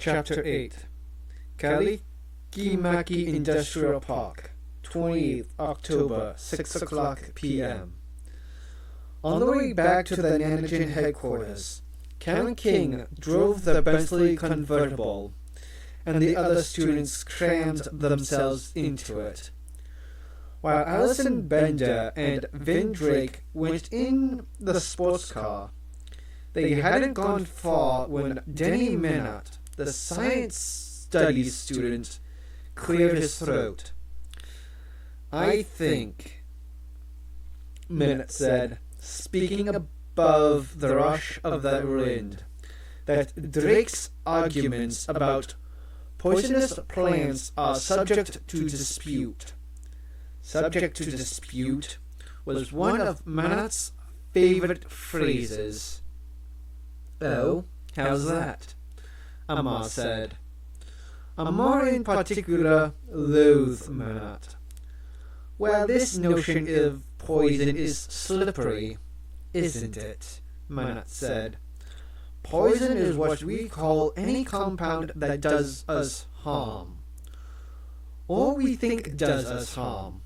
Chapter 8 Kalikimaki Industrial Park, 28th October, 6 o'clock p.m. On the way back to the Nanjing headquarters, Canon King drove the Bentley convertible, and the other students crammed themselves into it, while Alison Bender and Vin Drake went in the sports car. They hadn't gone far when Denny Minot, the science studies student, cleared his throat. "I think," Minot said, speaking above the rush of the wind, "that Drake's arguments about poisonous plants are subject to dispute." Subject to dispute was one of Minot's favorite phrases. "Oh, how's that?" Amar said. Amar in particular loathed Minot. "Well, this notion of poison is slippery, isn't it?" Minot said. "Poison is what we call any compound that does us harm, or we think does us harm,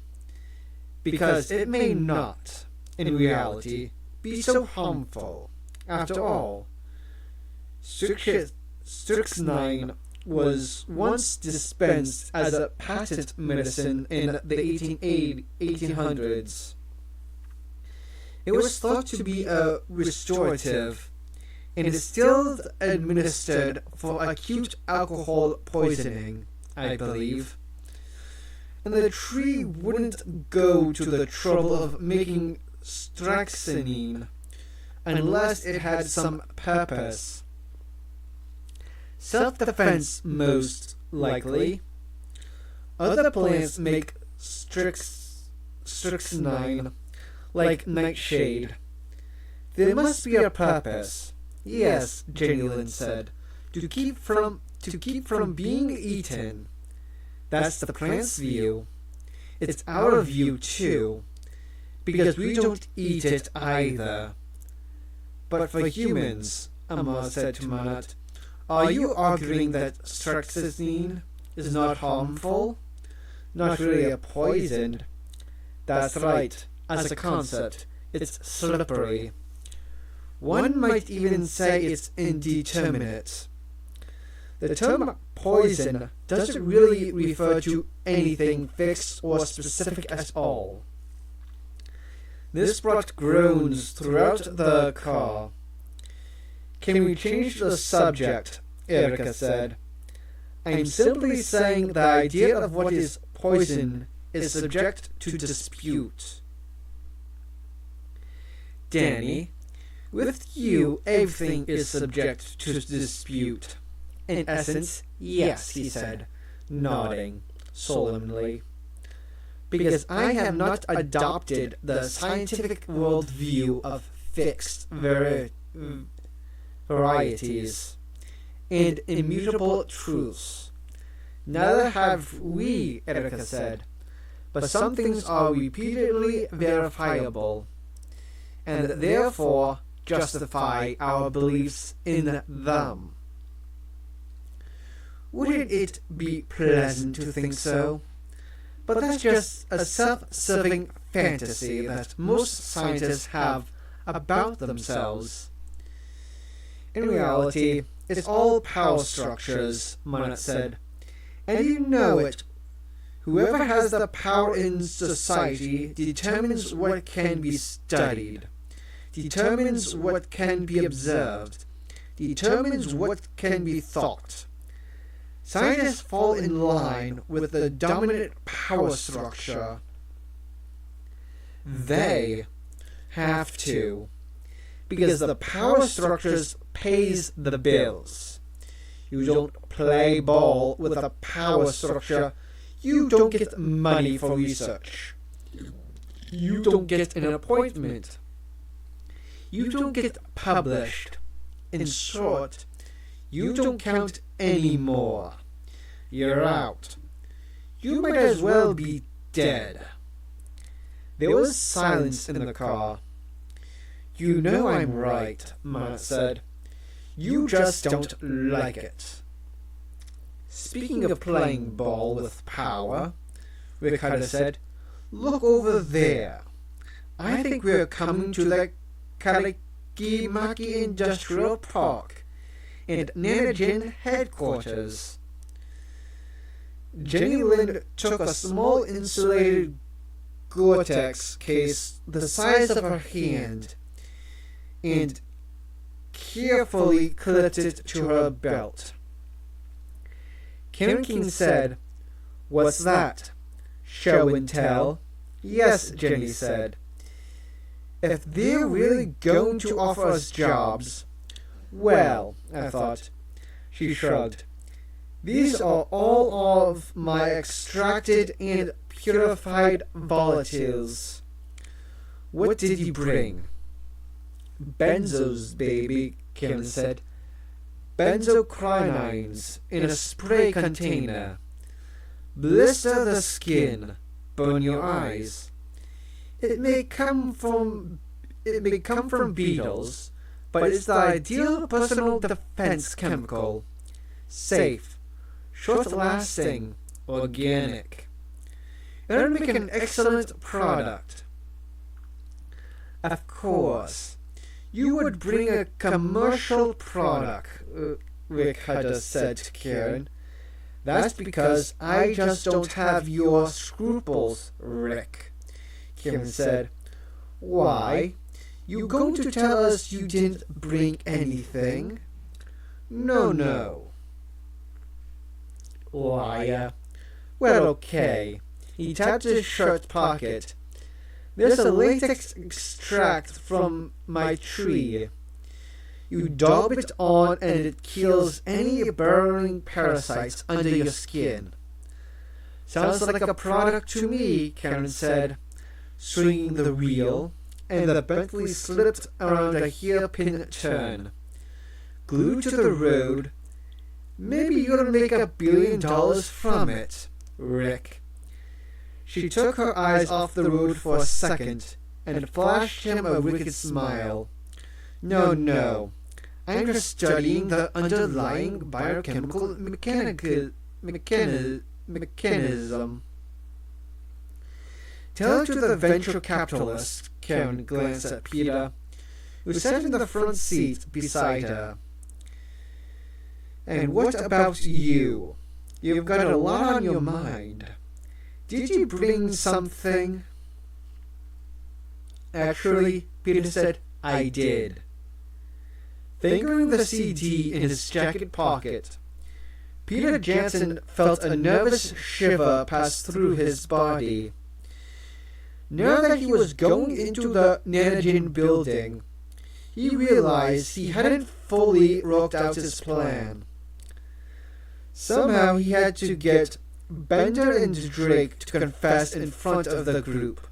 because it may not, in reality, be so harmful. After all, strychnine was once dispensed as a patent medicine in the 1800s. It was thought to be a restorative, and is still administered for acute alcohol poisoning, I believe. And the tree wouldn't go to the trouble of making strychnine unless it had some purpose. Self-defense, most likely. Other plants make strychnine, like nightshade. There must be a purpose. Yes, Jenny Lynn said, to keep from being eaten. That's the plant's view. It's our view, too, because we don't eat it either. But for humans, Amar said to Minot, are you arguing that strychnine is not harmful? Not really a poison? That's right. As a concept, it's slippery. One might even say it's indeterminate. The term poison doesn't really refer to anything fixed or specific at all. This brought groans throughout the car. "Can we change the subject?" Erica said. "I'm simply saying the idea of what is poison is subject to dispute." "Danny, with you everything is subject to dispute." "In essence, yes," he said, nodding solemnly. "Because I have not adopted the scientific worldview of fixed varieties and immutable truths. Neither have we," Erica said, "but some things are repeatedly verifiable, and therefore justify our beliefs in them." "Wouldn't it be pleasant to think so? But that's just a self-serving fantasy that most scientists have about themselves. In reality, it's all power structures," Minot said. "And you know it. Whoever has the power in society determines what can be studied, determines what can be observed, determines what can be thought. Scientists fall in line with the dominant power structure. They have to, because the power structures pays the bills. You don't play ball with a power structure. You don't get money for research. You don't get an appointment. You don't get published. In short, you don't count anymore. You're out. You might as well be dead." There was silence in the car. "You know I'm right," Minot said. "You just don't like it." "Speaking of playing ball with power," Ricardo said, "look over there. I think we're coming to the Kalikimaki Industrial Park and Nanajin headquarters." Jenny Lind took a small insulated Gore-Tex case the size of her hand and carefully clipped it to her belt. Karen King said, "What's that? Show and tell?" "Yes," Jenny said. "If they're really going to offer us jobs, well, I thought." She shrugged. "These are all of my extracted and purified volatiles." "What did you bring?" "Benzos, baby," Karen said. "Benzocrinines in a spray container. Blister the skin, burn your eyes. It may come from beetles, but it's the ideal personal defense chemical. Safe, short-lasting, organic. It'll make an excellent product." "Of course, you would bring a commercial product," Rick Hutter said to Karen. "That's because I just don't have your scruples, Rick," Karen said. "Why? You going to tell us you didn't bring anything?" No. "Liar." "Well, okay." He tapped his shirt pocket. "There's a latex extract from my tree. You daub it on and it kills any burrowing parasites under your skin." "Sounds like a product to me," Karen said, swinging the wheel, and the Bentley slipped around a hairpin turn. "Glued to the road. Maybe you'll make $1 billion from it, Rick." She took her eyes off the road for a second and flashed him a wicked smile. No. I'm just studying the underlying biochemical mechanism." "Tell it to the venture capitalists," Karen glanced at Peter, who sat in the front seat beside her. "And what about you? You've got a lot on your mind. Did you bring something?" "Actually," Peter said, "I did." Fingering the CD in his jacket pocket, Peter Jansen felt a nervous shiver pass through his body. Now that he was going into the Nanajin building, he realized he hadn't fully worked out his plan. Somehow he had to get Bender and Drake to confess in front of the group,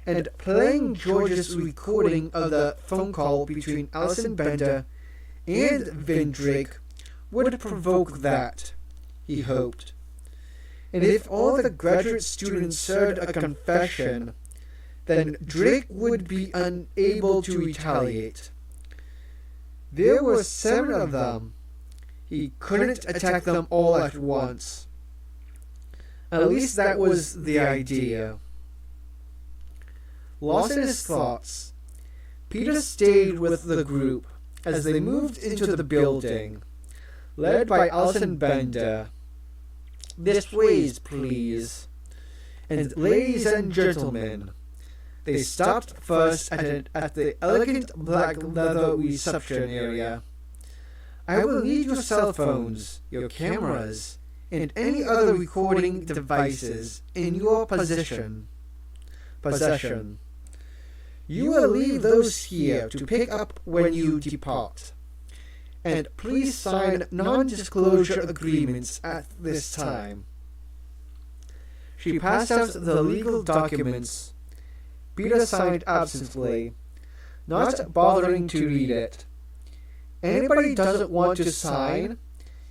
and playing George's recording of the phone call between Alison Bender and Vin Drake would provoke that, he hoped. And if all the graduate students heard a confession, then Drake would be unable to retaliate. There were 7 of them. He couldn't attack them all at once. At least that was the idea. Lost in his thoughts, Peter stayed with the group as they moved into the building, led by Alison Bender. "This way, please. And ladies and gentlemen," they stopped first at the elegant black leather reception area. "I will need your cell phones, your cameras, and any other recording devices in your possession. You will leave those here to pick up when you depart. And please sign non-disclosure agreements at this time." She passed out the legal documents. Peter signed absently, not bothering to read it. "Anybody doesn't want to sign?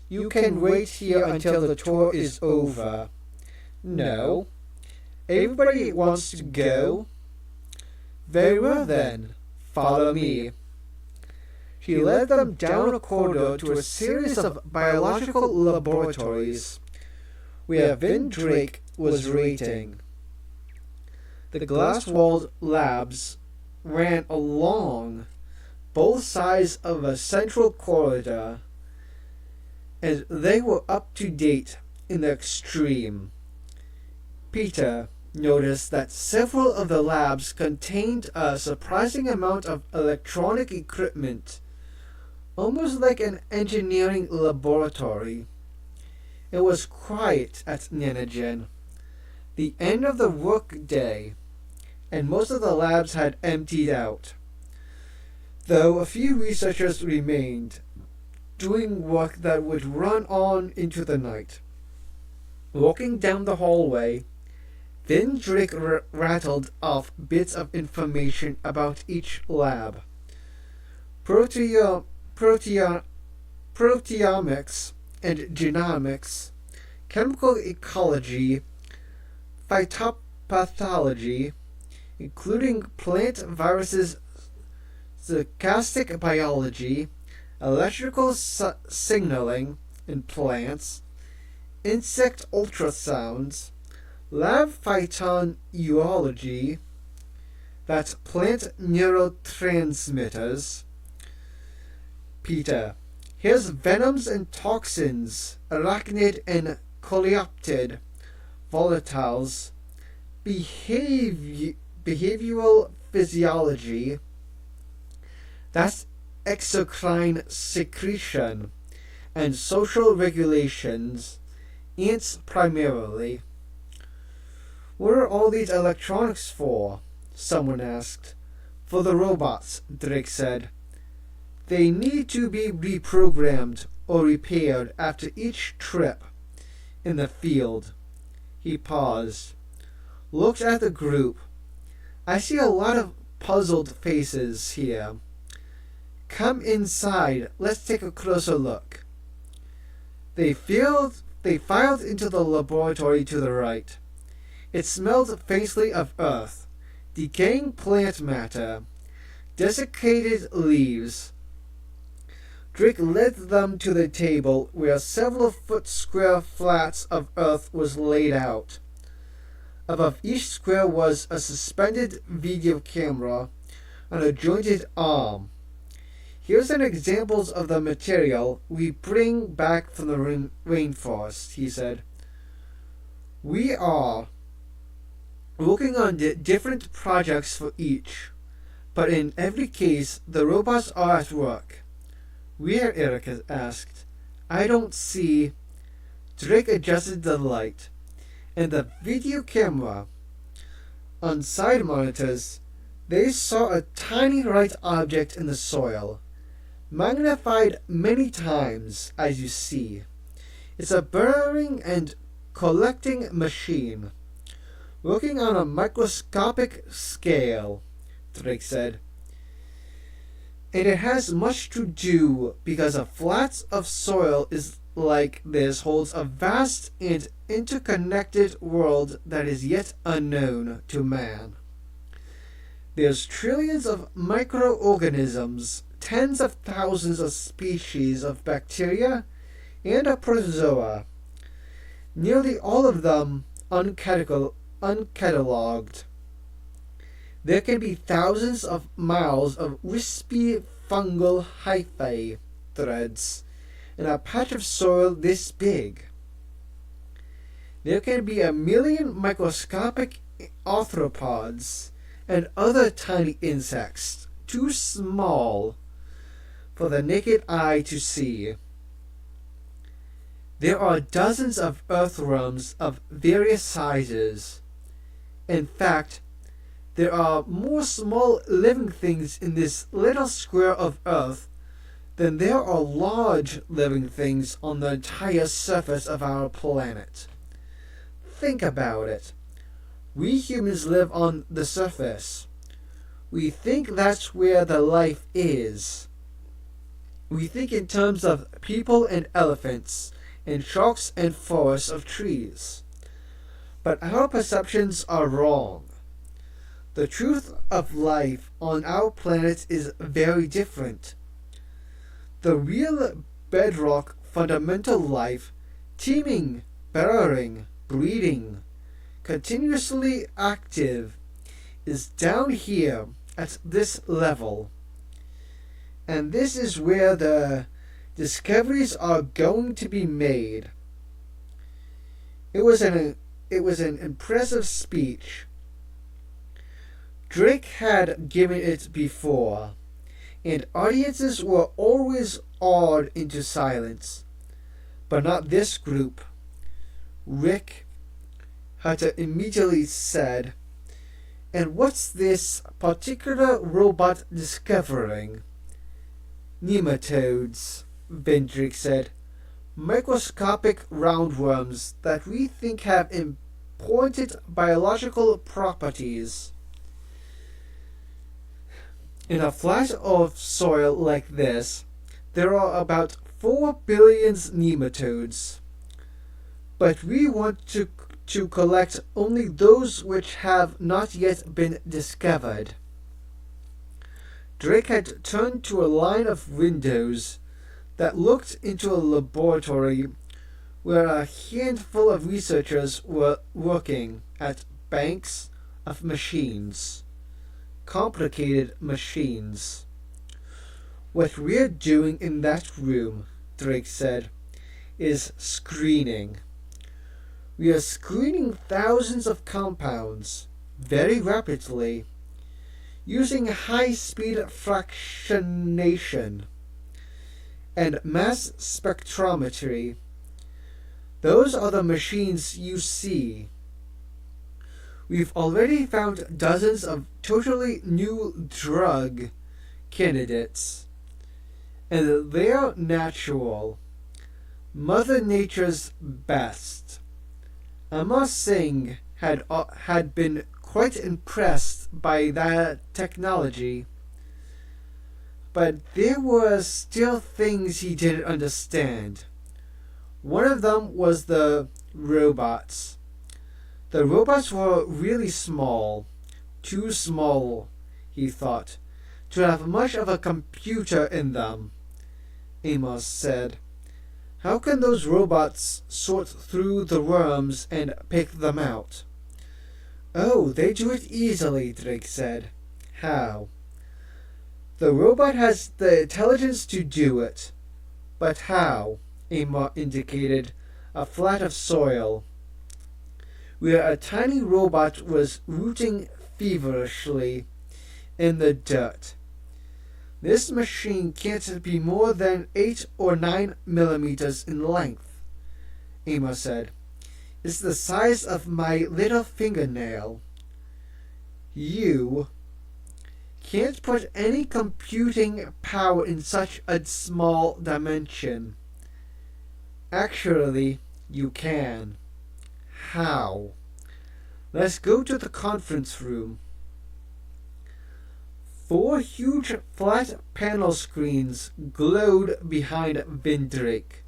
You can wait here until the tour is over." "No. Everybody wants to go?" "Very well then. Follow me." He led them down a corridor to a series of biological laboratories where Vin Drake was rating. The glass-walled labs ran along both sides of a central corridor, and they were up to date in the extreme. Peter noticed that several of the labs contained a surprising amount of electronic equipment, almost like an engineering laboratory. It was quiet at Nanogen, the end of the workday, and most of the labs had emptied out, though a few researchers remained, doing work that would run on into the night. Walking down the hallway, Vin Drake rattled off bits of information about each lab. Proteomics and genomics, chemical ecology, phytopathology, including plant viruses, stochastic biology, electrical signaling in plants, insect ultrasounds, lab phytoneurology, that's plant neurotransmitters. Peter, here's venoms and toxins, arachnid and coleoptid, volatiles, behavioral physiology, that's exocrine secretion, and social regulations, ants primarily. What are all these electronics for? Someone asked. For the robots, Drake said. They need to be reprogrammed or repaired after each trip in the field. He paused, looked at the group. I see a lot of puzzled faces here. Come inside, let's take a closer look. They filed into the laboratory to the right. It smelled faintly of earth, decaying plant matter, desiccated leaves. Drake led them to the table where several foot square flats of earth was laid out. Above each square was a suspended video camera on a jointed arm. Here's an example of the material we bring back from the rainforest, he said. We are working on different projects for each, but in every case, the robots are at work. Where? Erica asked. I don't see. Drake adjusted the light, and the video camera. On side monitors, they saw a tiny white object in the soil, magnified many times, as you see. It's a burrowing and collecting machine, working on a microscopic scale, Drake said. And it has much to do because a flat of soil is like this holds a vast and interconnected world that is yet unknown to man. There's trillions of microorganisms, tens of thousands of species of bacteria and a protozoa, nearly all of them uncatalogued. There can be thousands of miles of wispy fungal hyphae threads in a patch of soil this big. There can be 1 million microscopic arthropods and other tiny insects too small for the naked eye to see. There are dozens of earthworms of various sizes. In fact, there are more small living things in this little square of earth than there are large living things on the entire surface of our planet. Think about it. We humans live on the surface. We think that's where the life is. We think in terms of people and elephants, and sharks and forests of trees. But our perceptions are wrong. The truth of life on our planet is very different. the real bedrock fundamental life, teeming, burrowing, breeding, continuously active, is down here at this level. And this is where the discoveries are going to be made. It was an impressive speech. Drake had given it before, and audiences were always awed into silence. But not this group. Rick Hutter immediately said, "And what's this particular robot discovering?" "Nematodes," Vendrick said. "Microscopic roundworms that we think have important biological properties." In a flat of soil like this, there are about 4 billion nematodes. But we want to collect only those which have not yet been discovered. Drake had turned to a line of windows that looked into a laboratory where a handful of researchers were working at banks of machines. Complicated machines. "What we're doing in that room," Drake said, "is screening. We are screening thousands of compounds, very rapidly, using high-speed fractionation and mass spectrometry. Those are the machines you see. We've already found dozens of totally new drug candidates, and they're natural. Mother Nature's best." Amar Singh had been quite impressed by that technology, but there were still things he didn't understand. One of them was the robots. The robots were really small, too small, he thought, to have much of a computer in them. Amos said, "How can those robots sort through the worms and pick them out?" "Oh, they do it easily," Drake said. "How?" "The robot has the intelligence to do it." "But how?" Amos indicated a flat of soil, where a tiny robot was rooting feverishly in the dirt. "This machine can't be more than 8 or 9 millimeters in length," Amos said. "It's the size of my little fingernail. You can't put any computing power in such a small dimension." "Actually, you can." "How?" "Let's go to the conference room." 4 huge flat panel screens glowed behind Vendrick.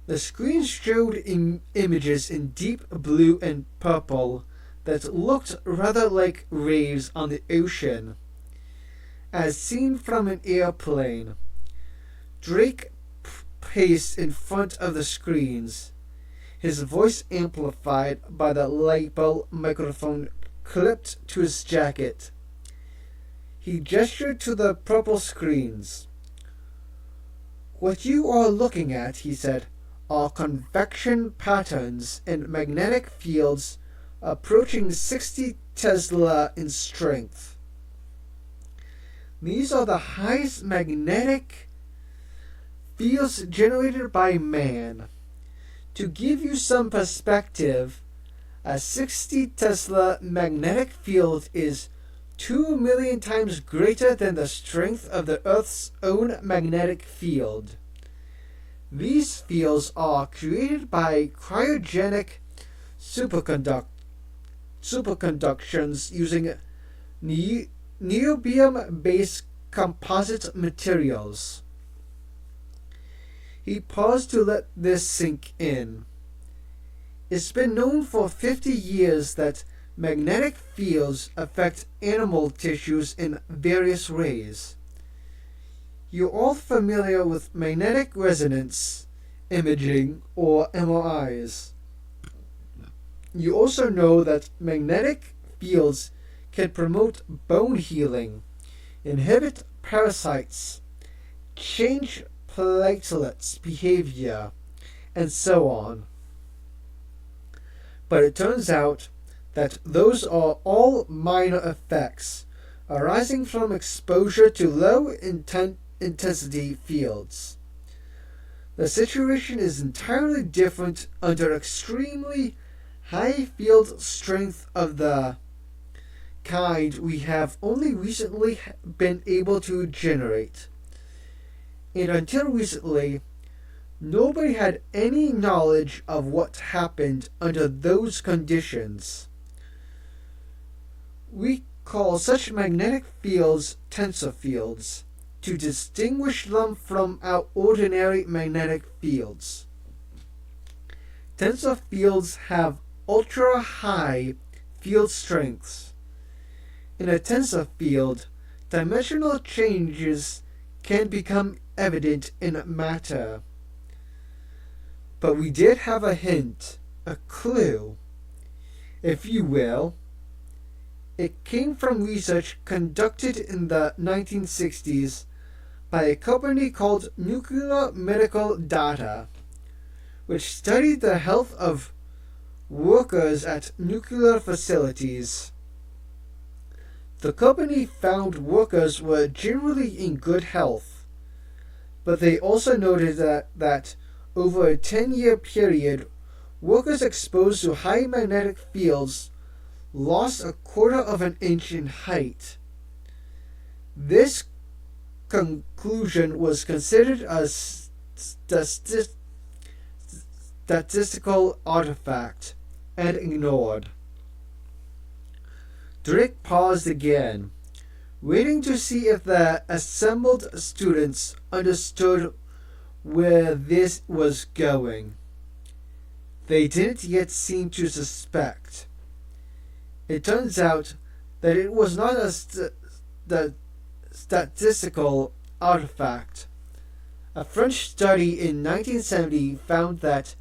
The screens showed images in deep blue and purple that looked rather like waves on the ocean, as seen from an airplane. Drake paced in front of the screens, his voice amplified by the lapel microphone clipped to his jacket. He gestured to the purple screens. "What you are looking at," he said, "are convection patterns in magnetic fields approaching 60 Tesla in strength. These are the highest magnetic fields generated by man. To give you some perspective, a 60 Tesla magnetic field is 2 million times greater than the strength of the Earth's own magnetic field. These fields are created by cryogenic superconductions using niobium-based composite materials." He paused to let this sink in. "It's been known for 50 years that magnetic fields affect animal tissues in various ways. You're all familiar with magnetic resonance imaging, or MRIs. You also know that magnetic fields can promote bone healing, inhibit parasites, change platelets behavior, and so on. But it turns out that those are all minor effects arising from exposure to low intensity fields. The situation is entirely different under extremely high field strength of the kind we have only recently been able to generate. And until recently, nobody had any knowledge of what happened under those conditions. We call such magnetic fields tensor fields to distinguish them from our ordinary magnetic fields. Tensor fields have ultra-high field strengths. In a tensor field, dimensional changes can become evident in matter. But we did have a hint, a clue, if you will. It came from research conducted in the 1960s by a company called Nuclear Medical Data, which studied the health of workers at nuclear facilities. The company found workers were generally in good health, but they also noted that over a 10-year period, workers exposed to high magnetic fields lost a quarter of an inch in height. This conclusion was considered a statistical artifact and ignored. Drake paused again, waiting to see if the assembled students understood where this was going. They didn't yet seem to suspect. It turns out that it was not a statistical artifact. A French study in 1970 found that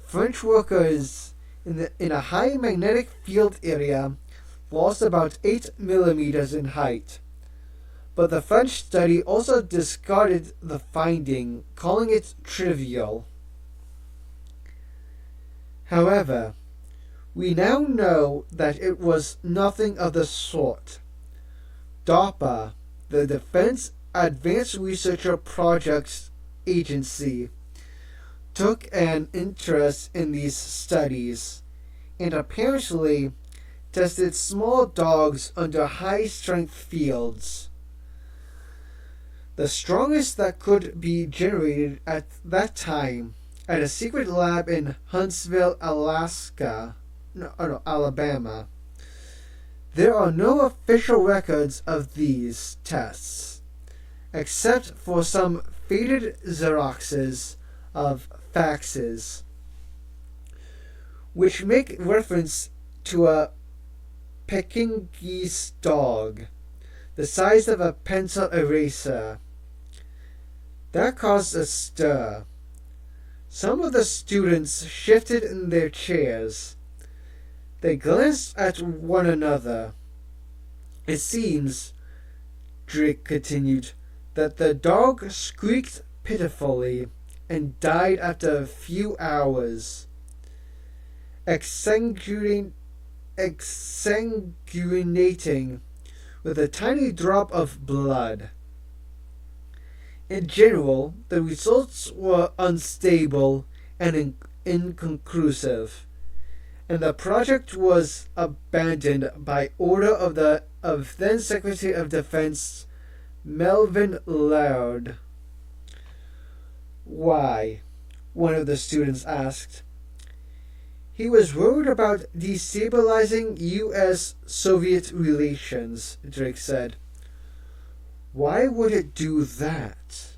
French workers in a high magnetic field area lost about 8 millimeters in height. But the French study also discarded the finding, calling it trivial. However, we now know that it was nothing of the sort. DARPA, the Defense Advanced Researcher Projects Agency, took an interest in these studies and apparently tested small dogs under high-strength fields. The strongest that could be generated at that time at a secret lab in Huntsville, Alabama. There are no official records of these tests, except for some faded Xeroxes of faxes, which make reference to a Pekingese dog, the size of a pencil eraser. That caused a stir. Some of the students shifted in their chairs. They glanced at one another. It seems, Drake continued, that the dog squeaked pitifully and died after a few hours, exsanguinating with a tiny drop of blood. In general, the results were unstable and inconclusive, and the project was abandoned by order of then Secretary of Defense Melvin Laird. Why? One of the students asked. He was worried about destabilizing U.S.-Soviet relations, Drake said. Why would it do that?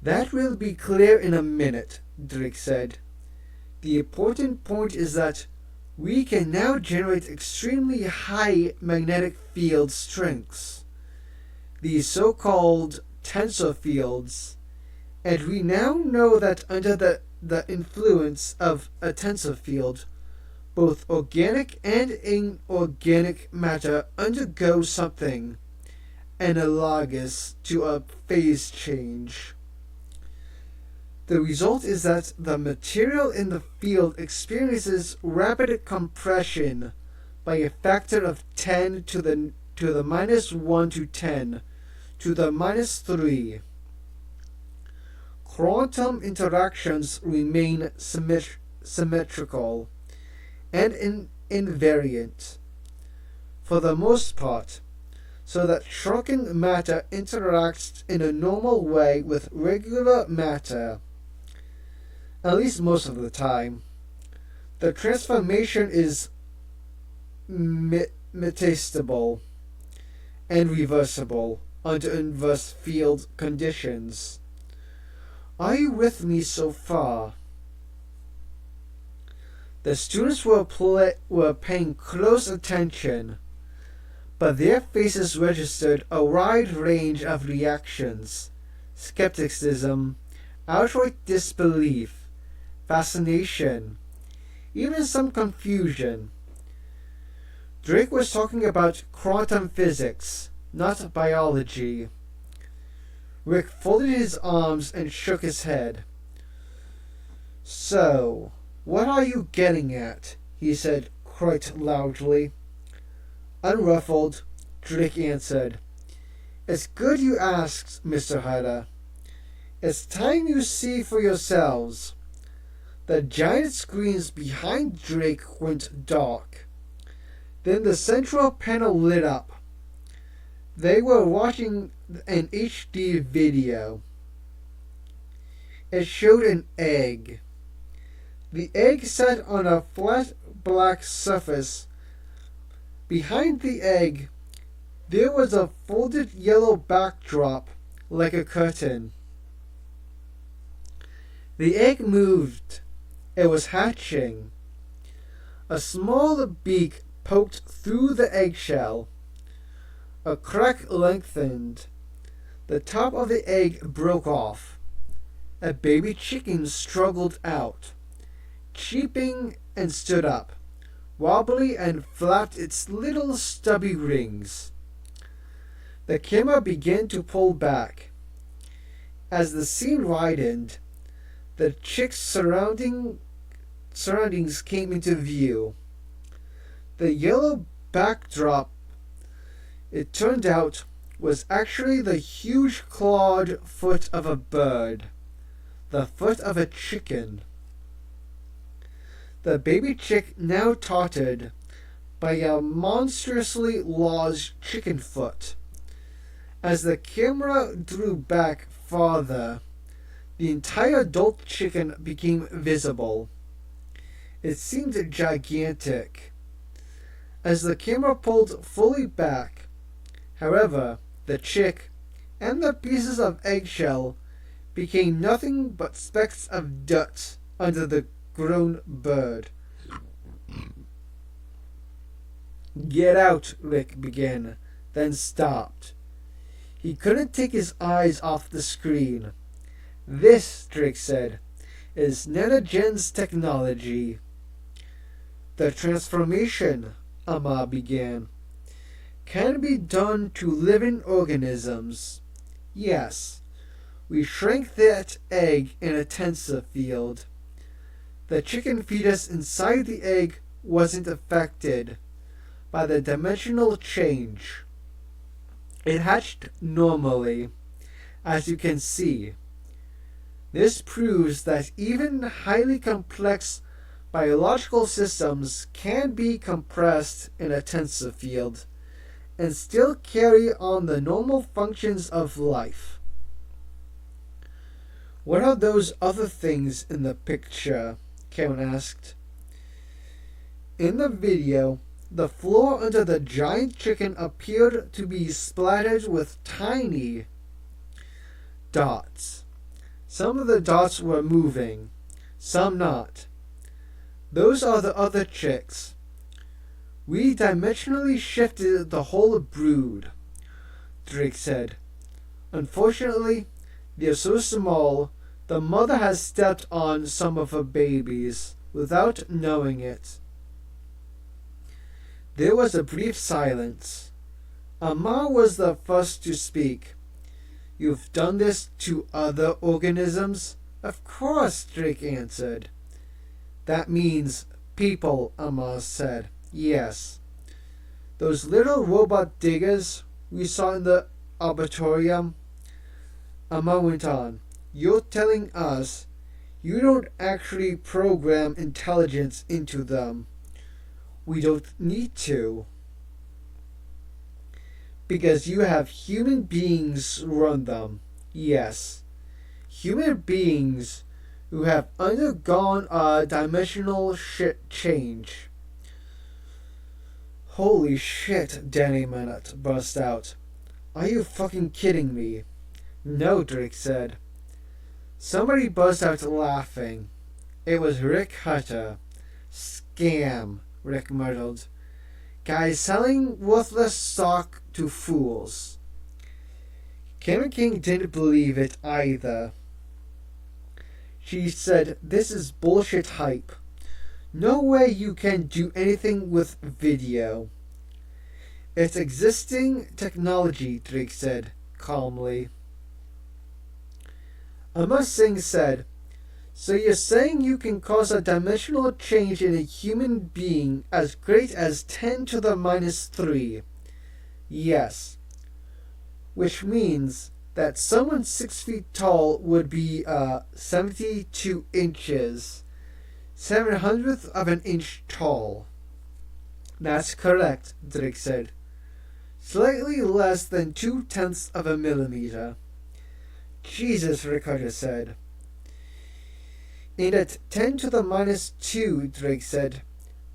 That will be clear in a minute, Drake said. The important point is that we can now generate extremely high magnetic field strengths. these so-called tensor fields, and we now know that under the influence of a tensor field, both organic and inorganic matter undergo something analogous to a phase change. The result is that the material in the field experiences rapid compression by a factor of 10 to the minus 1 to 10 to the minus 3. Quantum interactions remain symmetrical and invariant for the most part, so that shrunken matter interacts in a normal way with regular matter, at least most of the time. The transformation is metastable and reversible under inverse field conditions. Are you with me so far? The students were paying close attention, but their faces registered a wide range of reactions: skepticism, outright disbelief, fascination, even some confusion. Drake was talking about quantum physics, not biology. Rick folded his arms and shook his head. "So, what are you getting at?" he said quite loudly. Unruffled, Drake answered, "It's good you asked, Mr. Hutter. It's time you see for yourselves." The giant screens behind Drake went dark. Then the central panel lit up. They were watching an HD video. It showed an egg. The egg sat on a flat black surface. Behind the egg, there was a folded yellow backdrop like a curtain. The egg moved. It was hatching. A small beak poked through the eggshell. A crack lengthened. The top of the egg broke off. A baby chicken struggled out, cheeping, and stood up, wobbly, and flapped its little stubby rings. The camera began to pull back. As the scene widened, the chick's surroundings came into view. The yellow backdrop, it turned out, was actually the huge clawed foot of a bird, the foot of a chicken. The baby chick now tottered by a monstrously large chicken foot. As the camera drew back farther, the entire adult chicken became visible. It seemed gigantic. As the camera pulled fully back, however, the chick and the pieces of eggshell became nothing but specks of dirt under the grown bird. "Get out," Rick began, then stopped. He couldn't take his eyes off the screen. "This," Drake said, "is Nanogen's technology." "The transformation," Amma began, "can be done to living organisms. Yes, we shrank that egg in a tensor field. The chicken fetus inside the egg wasn't affected by the dimensional change. It hatched normally, as you can see. This proves that even highly complex biological systems can be compressed in a tensor field and still carry on the normal functions of life." "What are those other things in the picture?" Karen asked. In the video, the floor under the giant chicken appeared to be splattered with tiny dots. Some of the dots were moving, some not. Those are the other chicks. We dimensionally shifted the whole brood. Drake said. Unfortunately, they're so small, the mother has stepped on some of her babies without knowing it. There was a brief silence. Amar was the first to speak. You've done this to other organisms? Of course, Drake answered. That means people, Amar said. Yes. Those little robot diggers we saw in the arboretum? Amar went on. You're telling us you don't actually program intelligence into them. We don't need to. Because you have human beings run them. Yes. Human beings who have undergone a dimensional change. Holy shit, Danny Minot burst out. Are you fucking kidding me? No, Drake said. Somebody burst out laughing. It was Rick Hutter. Scam, Rick muttered. Guys selling worthless stock to fools. Karen King didn't believe it either. She said, this is bullshit hype. No way you can do anything with video. It's existing technology, Drake said calmly. Amar Singh said, so you're saying you can cause a dimensional change in a human being as great as 10 to the minus 3? Yes. Which means that someone 6 feet tall would be 72 inches, 7/100th of an inch tall. That's correct, Drake said. Slightly less than 0.2 of a millimeter. Jesus, Ricardo said. And at 10 to the minus 2, Drake said,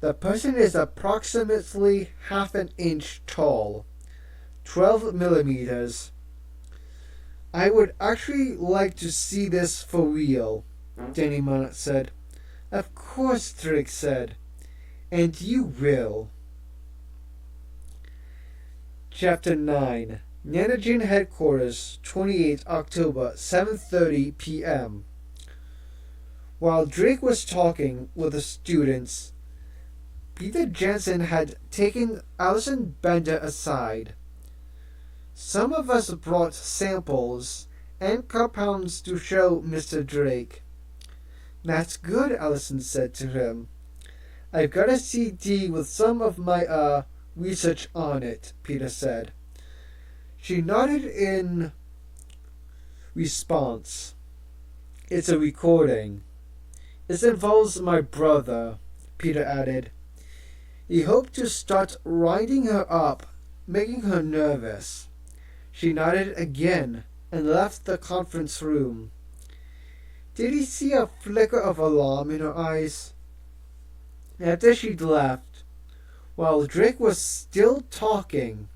the person is approximately half an inch tall, 12 millimeters. I would actually like to see this for real, Danny Minot said. Of course, Drake said. And you will. Chapter 9. Nanogen Headquarters, 28 October, 7:30 p.m. While Drake was talking with the students, Peter Jensen had taken Allison Bender aside. Some of us brought samples and compounds to show Mr. Drake. That's good, Allison said to him. I've got a CD with some of my research on it, Peter said. She nodded in response. It's a recording. It involves my brother, Peter added. He hoped to start winding her up, making her nervous. She nodded again and left the conference room. Did he see a flicker of alarm in her eyes? After she'd left, while Drake was still talking,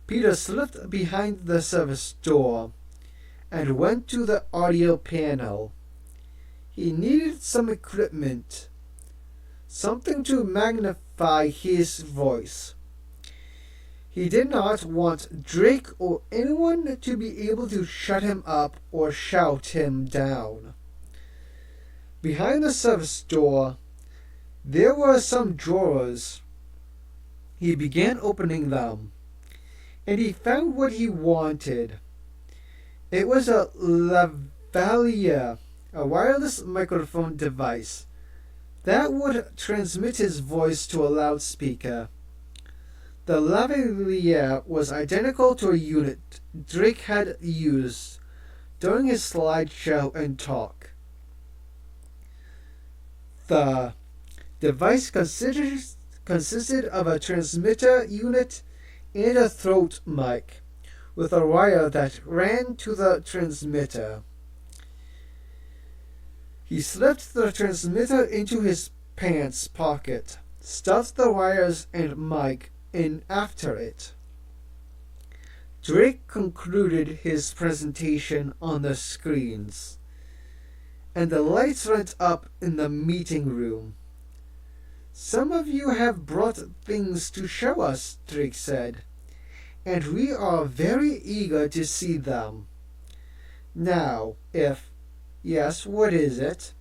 Peter slipped behind the service door and went to the audio panel. He needed some equipment, something to magnify his voice. He did not want Drake or anyone to be able to shut him up or shout him down. Behind the service door, there were some drawers. He began opening them, and he found what he wanted. It was a lavalier, a wireless microphone device that would transmit his voice to a loudspeaker. The lavalier was identical to a unit Drake had used during his slideshow and talk. The device consisted of a transmitter unit and a throat mic with a wire that ran to the transmitter. He slipped the transmitter into his pants pocket, stuffed the wires and mic in after it. Drake concluded his presentation on the screens, and the lights went up in the meeting room. Some of you have brought things to show us, Drake said, and we are very eager to see them. Now, if yes, what is it?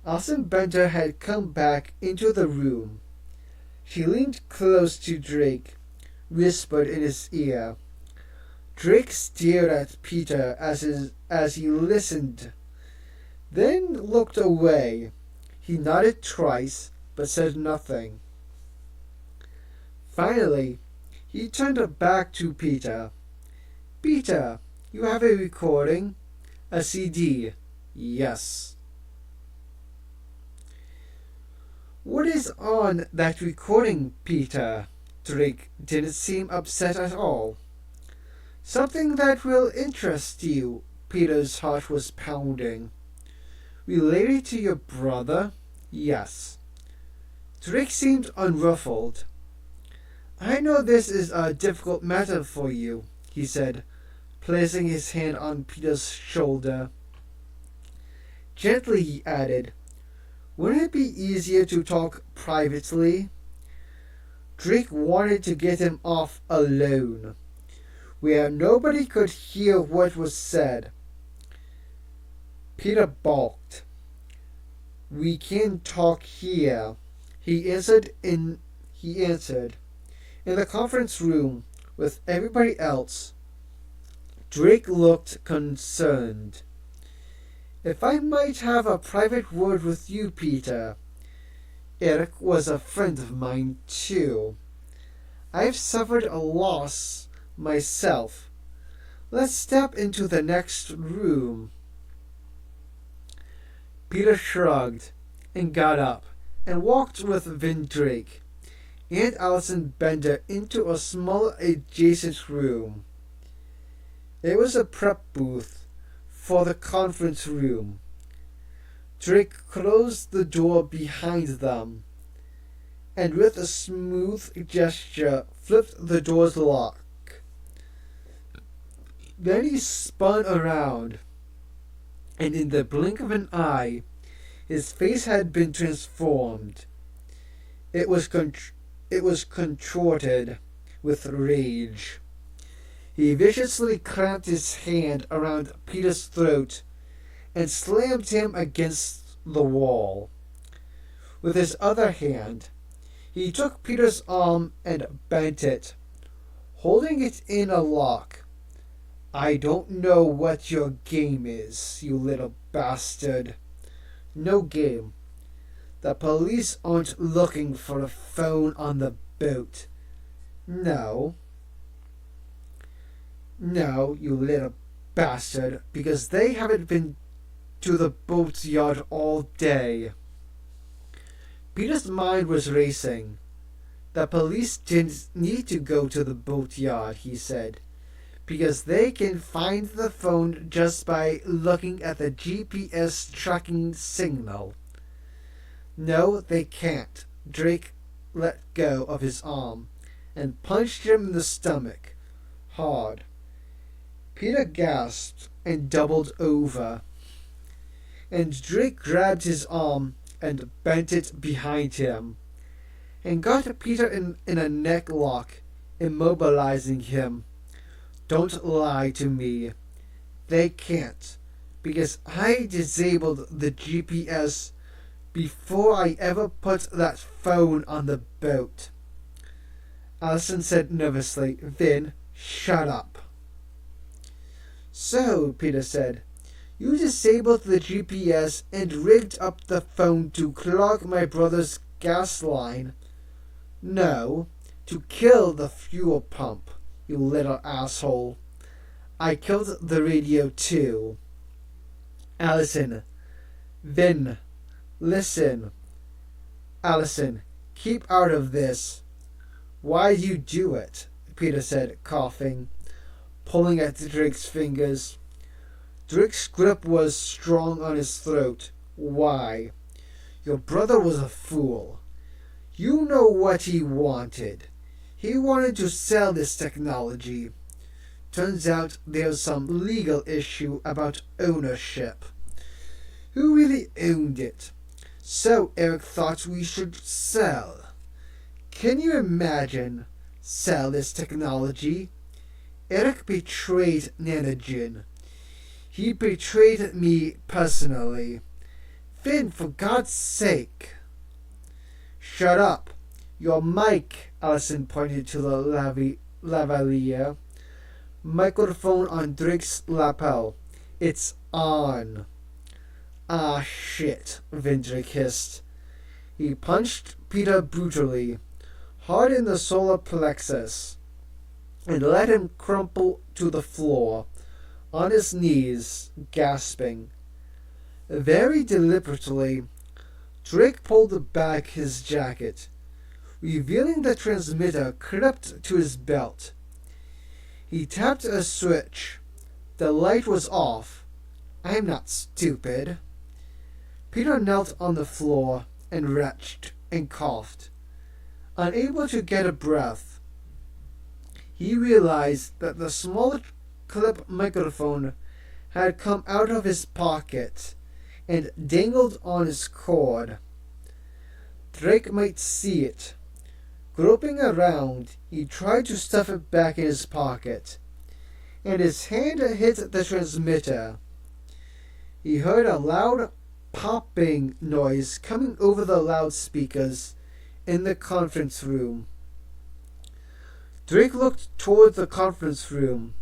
Alison Bender had come back into the room. She leaned close to Drake, whispered in his ear. Drake stared at Peter as he listened, then looked away. He nodded twice, but said nothing. Finally, he turned back to Peter. Peter, you have a recording? A CD. Yes. What is on that recording, Peter? Drake didn't seem upset at all. Something that will interest you, Peter's heart was pounding. Related to your brother? Yes. Drake seemed unruffled. I know this is a difficult matter for you, he said, placing his hand on Peter's shoulder. Gently he added, wouldn't it be easier to talk privately? Drake wanted to get him off alone, where nobody could hear what was said. Peter balked. We can talk here, he answered in the conference room with everybody else. Drake looked concerned. If I might have a private word with you, Peter. Eric was a friend of mine, too. I've suffered a loss myself. Let's step into the next room. Peter shrugged and got up and walked with Vin Drake and Alison Bender into a small adjacent room. It was a prep booth for the conference room. Drake closed the door behind them, and with a smooth gesture flipped the door's lock. Then he spun around, and in the blink of an eye, his face had been transformed. It was contorted with rage. He viciously clamped his hand around Peter's throat and slammed him against the wall. With his other hand, he took Peter's arm and bent it, holding it in a lock. I don't know what your game is, you little bastard. No game. The police aren't looking for a phone on the boat. No, you little bastard, because they haven't been to the boatyard all day. Peter's mind was racing. The police didn't need to go to the boatyard, he said, because they can find the phone just by looking at the GPS tracking signal. No, they can't. Drake let go of his arm and punched him in the stomach, hard. Peter gasped and doubled over, and Drake grabbed his arm and bent it behind him, and got Peter in a neck lock, immobilizing him. Don't lie to me. They can't, because I disabled the GPS before I ever put that phone on the boat. Alison said nervously, Vin, shut up. So, Peter said, you disabled the GPS and rigged up the phone to clog my brother's gas line. No, to kill the fuel pump, you little asshole. I killed the radio too. Alison, Vin, listen. Alison, keep out of this. Why'd you do it? Peter said, coughing, pulling at Drake's fingers. Drake's grip was strong on his throat. Why? Your brother was a fool. You know what he wanted. He wanted to sell this technology. Turns out there's some legal issue about ownership. Who really owned it? So Eric thought we should sell. Can you imagine sell this technology. Eric betrayed Nanogen. He betrayed me personally. Finn, for God's sake. Shut up. Your mic, Allison pointed to the lavalier. Microphone on Drake's lapel. It's on. Ah, shit, Drake hissed. He punched Peter brutally, hard in the solar plexus, and let him crumple to the floor, on his knees, gasping. Very deliberately, Drake pulled back his jacket, revealing the transmitter clipped to his belt. He tapped a switch. The light was off. I'm not stupid. Peter knelt on the floor and retched and coughed. Unable to get a breath, he realized that the small clip microphone had come out of his pocket and dangled on his cord. Drake might see it. Groping around, he tried to stuff it back in his pocket, and his hand hit the transmitter. He heard a loud popping noise coming over the loudspeakers in the conference room. Drake looked toward the conference room.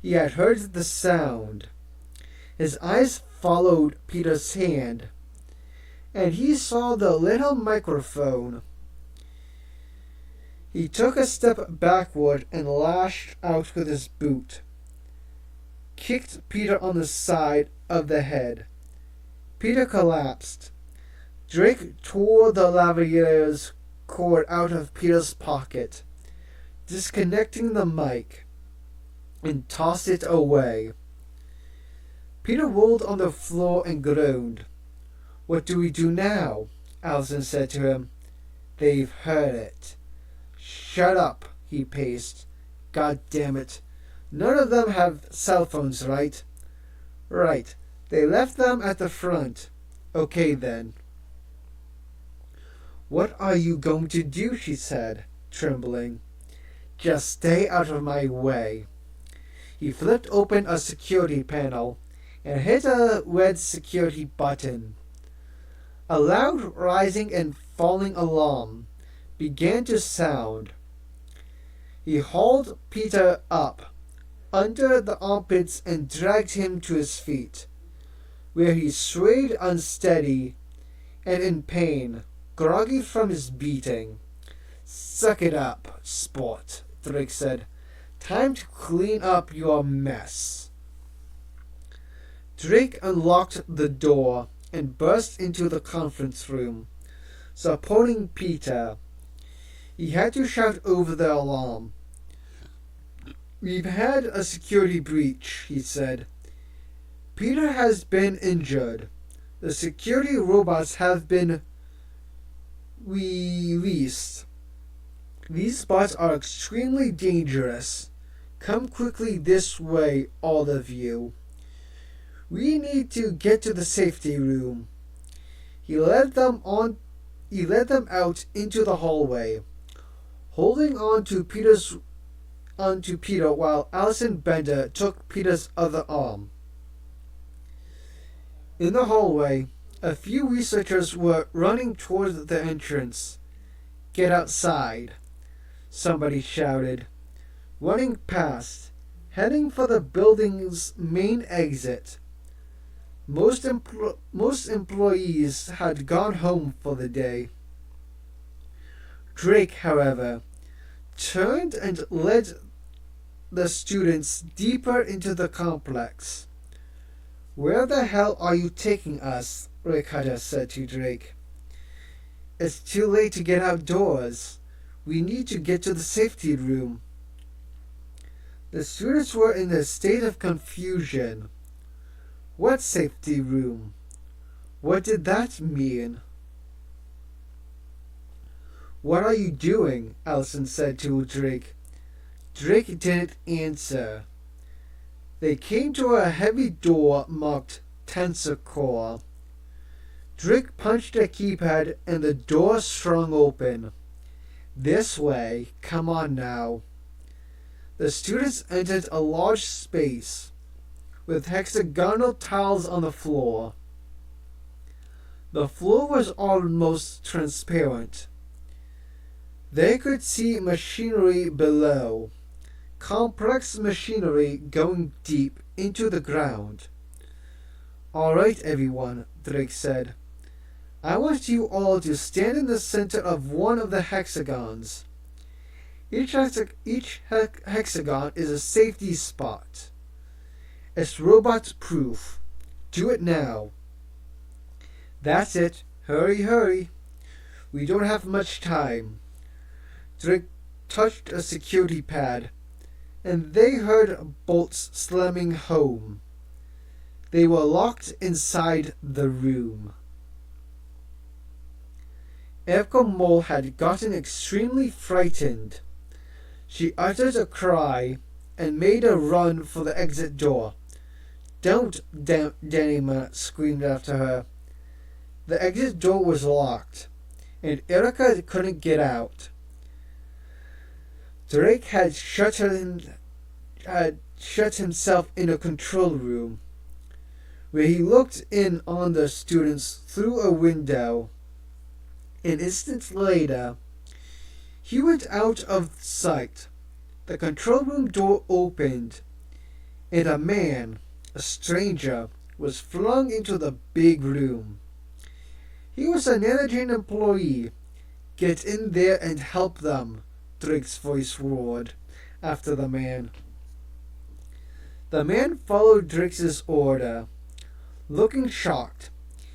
He had heard the sound. His eyes followed Peter's hand, and he saw the little microphone. He took a step backward and lashed out with his boot. Kicked Peter on the side of the head. Peter collapsed. Drake tore the lavalier's cord out of Peter's pocket, disconnecting the mic, and tossed it away. Peter rolled on the floor and groaned. What do we do now? Allison said to him. They've heard it. Shut up, he paced. God damn it. None of them have cell phones, right? Right. They left them at the front. Okay, then. What are you going to do? She said, trembling. Just stay out of my way. He flipped open a security panel and hit a red security button. A loud rising and falling alarm began to sound. He hauled Peter up under the armpits and dragged him to his feet, where he swayed unsteady and in pain, groggy from his beating. Suck it up, sport, Drake said. Time to clean up your mess. Drake unlocked the door and burst into the conference room, supporting Peter. He had to shout over the alarm. We've had a security breach, he said. Peter has been injured. The security robots have been released. These bots are extremely dangerous. Come quickly this way, all of you. We need to get to the safety room. He led them out into the hallway, holding on to Peter while Allison Bender took Peter's other arm. In the hallway, a few researchers were running toward the entrance. Get outside, somebody shouted, running past, heading for the building's main exit. Most employees had gone home for the day. Drake, however, turned and led the students deeper into the complex. Where the hell are you taking us? Ricotta said to Drake. It's too late to get outdoors. We need to get to the safety room. The students were in a state of confusion. What safety room? What did that mean? What are you doing? Allison said to Drake. Drake didn't answer. They came to a heavy door marked Tensor Core. Drake punched a keypad and the door swung open. This way, come on now. The students entered a large space with hexagonal tiles on the floor. The floor was almost transparent. They could see machinery below, complex machinery going deep into the ground. "All right, everyone," Drake said. "I want you all to stand in the center of one of the hexagons. Each hexagon is a safety spot. It's robot-proof. Do it now." "That's it. Hurry, hurry. We don't have much time." Drake touched a security pad, and they heard bolts slamming home. They were locked inside the room. Erica Mole had gotten extremely frightened. She uttered a cry and made a run for the exit door. "Don't!" Danima screamed after her. The exit door was locked, and Erica couldn't get out. Drake had shut himself in a control room, where he looked in on the students through a window. An instant later, he went out of sight. The control room door opened, and a man, a stranger, was flung into the big room. He was an Energen employee. "Get in there and help them," Drake's voice roared after the man. The man followed Drake's order. Looking shocked,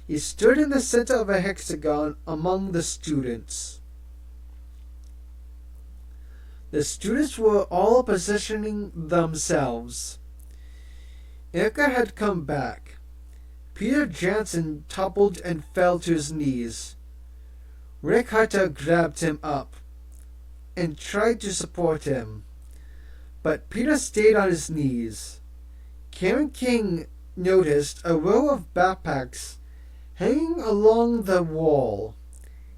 he stood in the center of a hexagon among the students. The students were all positioning themselves. Erica had come back. Peter Jansen toppled and fell to his knees. Rick Hutter grabbed him up and tried to support him, but Peter stayed on his knees. Karen King noticed a row of backpacks hanging along the wall,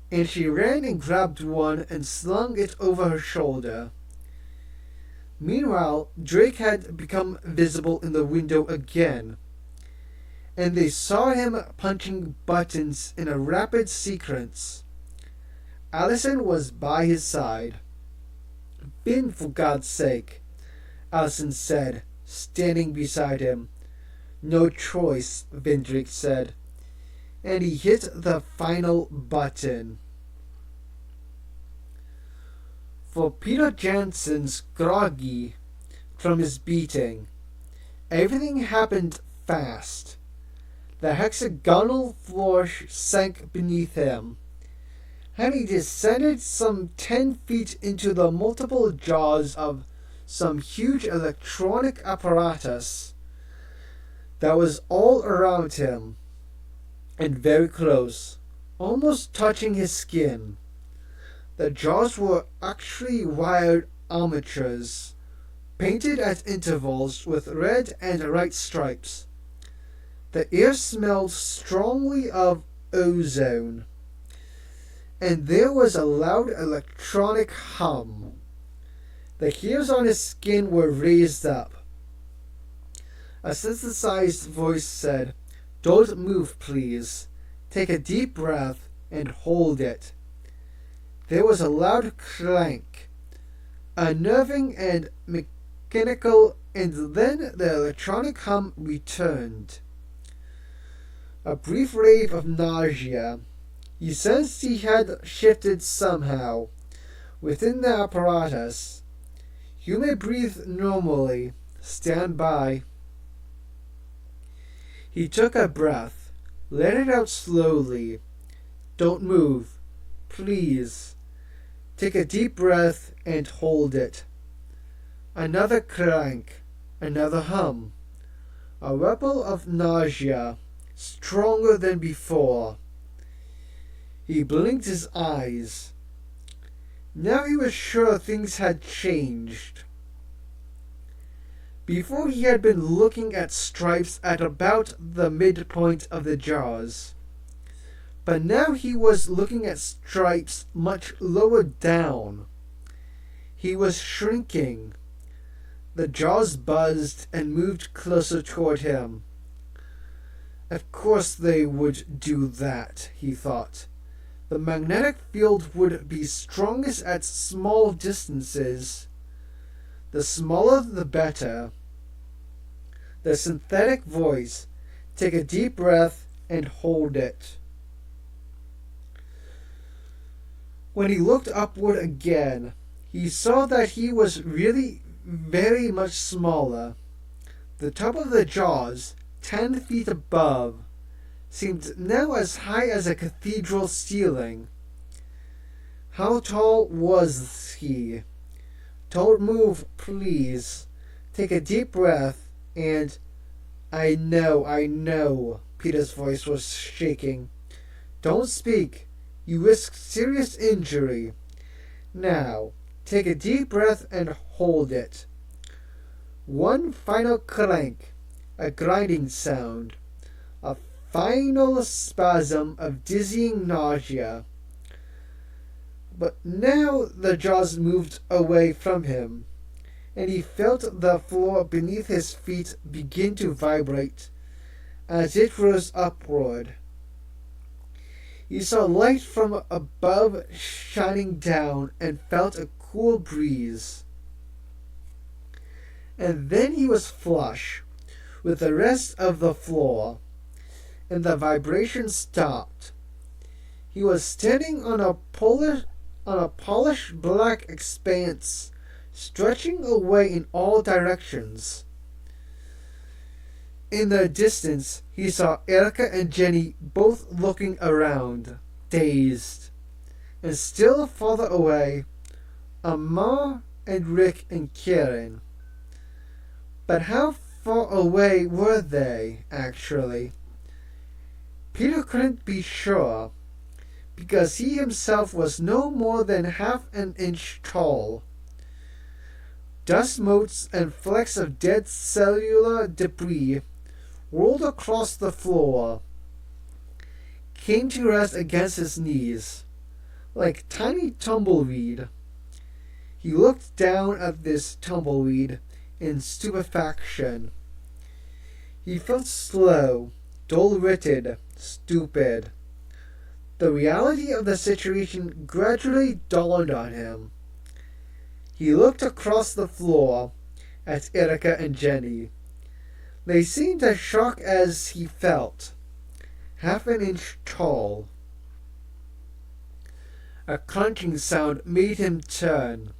and she ran and grabbed one and slung it over her shoulder. Meanwhile, Drake had become visible in the window again, and they saw him punching buttons in a rapid sequence. Allison was by his side. "Bin, for God's sake," Allison said, standing beside him. "No choice," Drake said, and he hit the final button. For Peter Jansen's groggy from his beating, everything happened fast. The hexagonal floor sank beneath him, and he descended some 10 feet into the multiple jaws of some huge electronic apparatus that was all around him and very close, almost touching his skin. The jaws were actually wired armatures, painted at intervals with red and white stripes. The air smelled strongly of ozone, and there was a loud electronic hum. The hairs on his skin were raised up. A synthesized voice said, "Don't move, please. Take a deep breath and hold it." There was a loud clank, unnerving and mechanical, and then the electronic hum returned. A brief wave of nausea. He sensed he had shifted somehow within the apparatus. "You may breathe normally. Stand by." He took a breath. "Let it out slowly. Don't move. Please. Take a deep breath and hold it." Another clank. Another hum. A ripple of nausea, stronger than before. He blinked his eyes. Now he was sure things had changed. Before he had been looking at stripes at about the midpoint of the jaws. But now he was looking at Stripes much lower down. He was shrinking. The jaws buzzed and moved closer toward him. Of course they would do that, he thought. The magnetic field would be strongest at small distances. The smaller the better. The synthetic voice. Take a deep breath and hold it. When he looked upward again, he saw that he was really very much smaller. The top of the jaws, 10 feet above, seemed now as high as a cathedral ceiling. How tall was he? Don't move, please. Take a deep breath and... I know, Peter's voice was shaking. Don't speak. You risk serious injury. Now, take a deep breath and hold it. One final clank, a grinding sound, a final spasm of dizzying nausea. But now the jaws moved away from him, and he felt the floor beneath his feet begin to vibrate as it rose upward. He saw light from above shining down and felt a cool breeze. And then he was flush with the rest of the floor, and the vibration stopped. He was standing on a polished black expanse, stretching away in all directions. In the distance, he saw Erica and Jenny both looking around, dazed. And still farther away, Amar and Rick and Karen. But how far away were they, actually? Peter couldn't be sure, because he himself was no more than half an inch tall. Dust motes and flecks of dead cellular debris rolled across the floor, came to rest against his knees, like tiny tumbleweed. He looked down at this tumbleweed in stupefaction. He felt slow, dull-witted, stupid. The reality of the situation gradually dawned on him. He looked across the floor at Erica and Jenny. They seemed as shocked as he felt, half an inch tall. A crunching sound made him turn.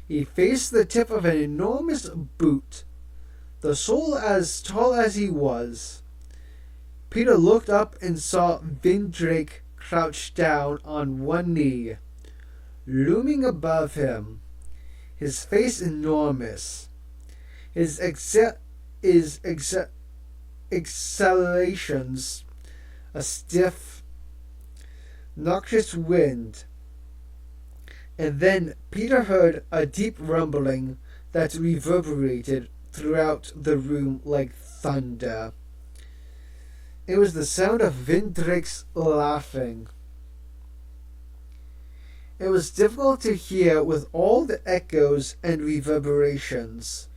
He faced the tip of an enormous boot, the sole as tall as he was. Peter looked up and saw Vin Drake crouched down on one knee, looming above him, his face enormous, his exhalations a stiff, noxious wind. And then Peter heard a deep rumbling that reverberated throughout the room like thunder. It was the sound of Vindrake's laughing. It was difficult to hear with all the echoes and reverberations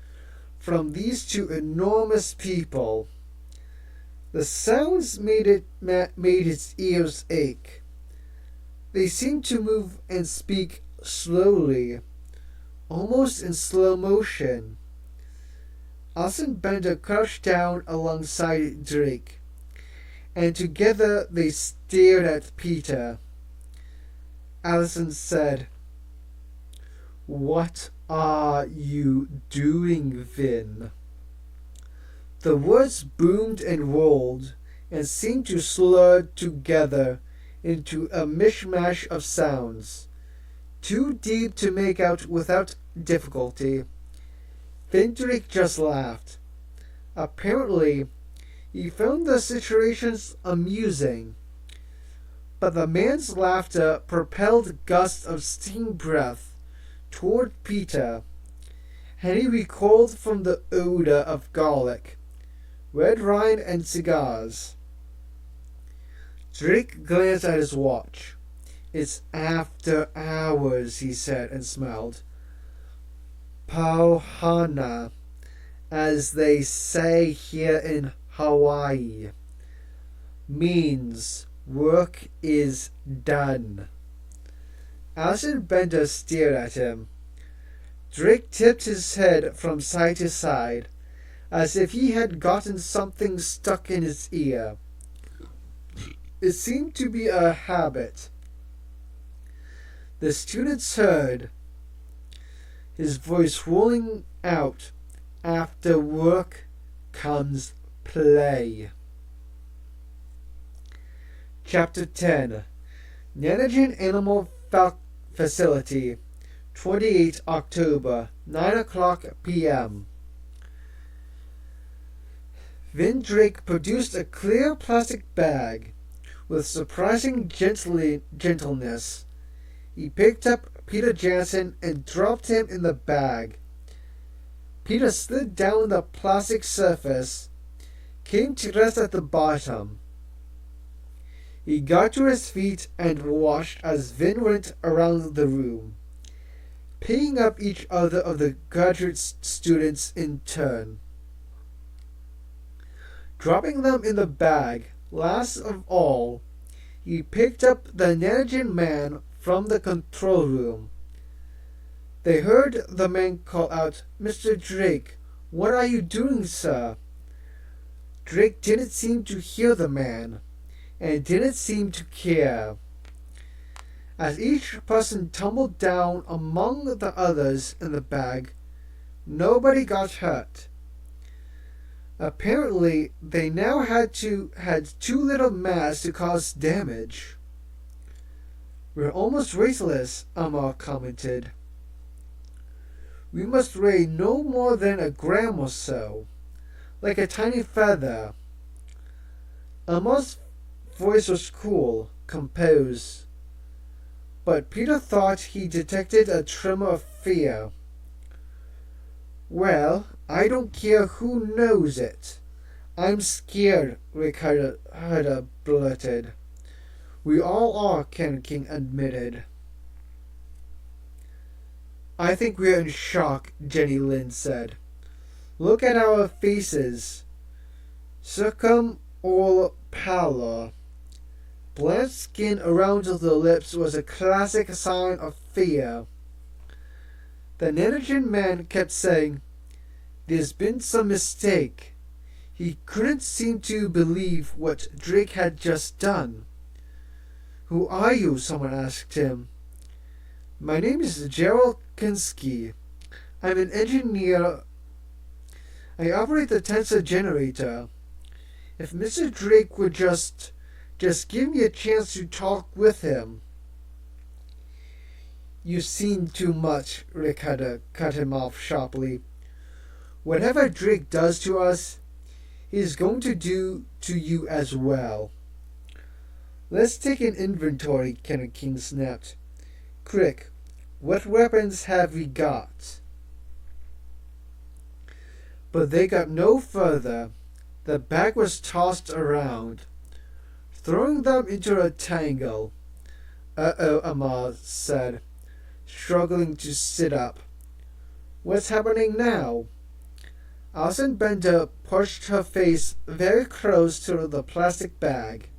from these two enormous people. The sounds made his ears ache. They seemed to move and speak slowly, almost in slow motion. Alison Bender crouched down alongside Drake, and together they stared at Peter. Alison said, "What are you doing, Vin?" The words boomed and rolled and seemed to slur together into a mishmash of sounds, too deep to make out without difficulty. Vindrick just laughed. Apparently, he found the situations amusing, but the man's laughter propelled gusts of steam breath toward Peter, and he recoiled from the odor of garlic, red wine, and cigars. Drake glanced at his watch. "It's after hours," he said and smiled. "Pauhana, as they say here in Hawaii, means work is done." Alison Bender stared at him. Drake tipped his head from side to side, as if he had gotten something stuck in his ear. It seemed to be a habit. The students heard his voice rolling out, "After work comes play." Chapter 10. Nanajin Animal Facility, 28 October, 9 o'clock p.m. Vin Drake produced a clear plastic bag. With surprising gentleness, he picked up Peter Jansen and dropped him in the bag. Peter slid down the plastic surface, came to rest at the bottom. He got to his feet and watched as Vin went around the room, picking up each other of the graduate students in turn. Dropping them in the bag, last of all, he picked up the Nanajin man from the control room. They heard the man call out, "Mr. Drake, what are you doing, sir?" Drake didn't seem to hear the man, and didn't seem to care. As each person tumbled down among the others in the bag, nobody got hurt. Apparently, they now had too little mass to cause damage. "We're almost weightless," Amar commented. "We must weigh no more than a gram or so, like a tiny feather." Amar's voice was cool, composed, but Peter thought he detected a tremor of fear. "Well, I don't care who knows it. I'm scared," Ricardo blurted. "We all are," Ken King admitted. "I think we're in shock," Jenny Lynn said. "Look at our faces. Circum or pallor." Blanched skin around the lips was a classic sign of fear. The Nanajin man kept saying, "There's been some mistake." He couldn't seem to believe what Drake had just done. "Who are you?" someone asked him. "My name is Gerald Kinski. I'm an engineer. I operate the tensor generator. If Mr. Drake would just give me a chance to talk with him." "You've seen too much," Ricardo cut him off sharply. "Whatever Drake does to us, he's going to do to you as well." "Let's take an inventory," Kenneth King snapped. "Crick, what weapons have we got?" But they got no further. The bag was tossed around, throwing them into a tangle. "Uh-oh," Amar said, struggling to sit up. "What's happening now?" Alison Bender pushed her face very close to the plastic bag.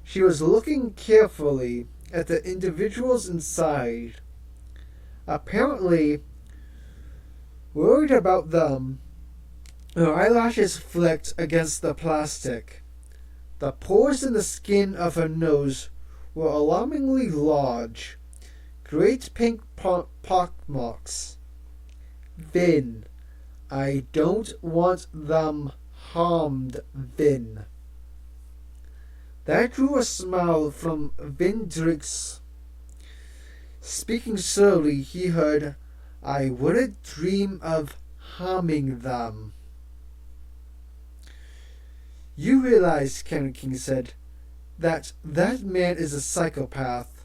She was looking carefully at the individuals inside. Apparently, worried about them, her eyelashes flicked against the plastic. The pores in the skin of her nose were alarmingly large, great pink pockmarks. "Vin, I don't want them harmed, Vin." That drew a smile from Vin Drake's. Speaking slowly, he heard, "I wouldn't dream of harming them." "You realize," Ken King said, that man is a psychopath.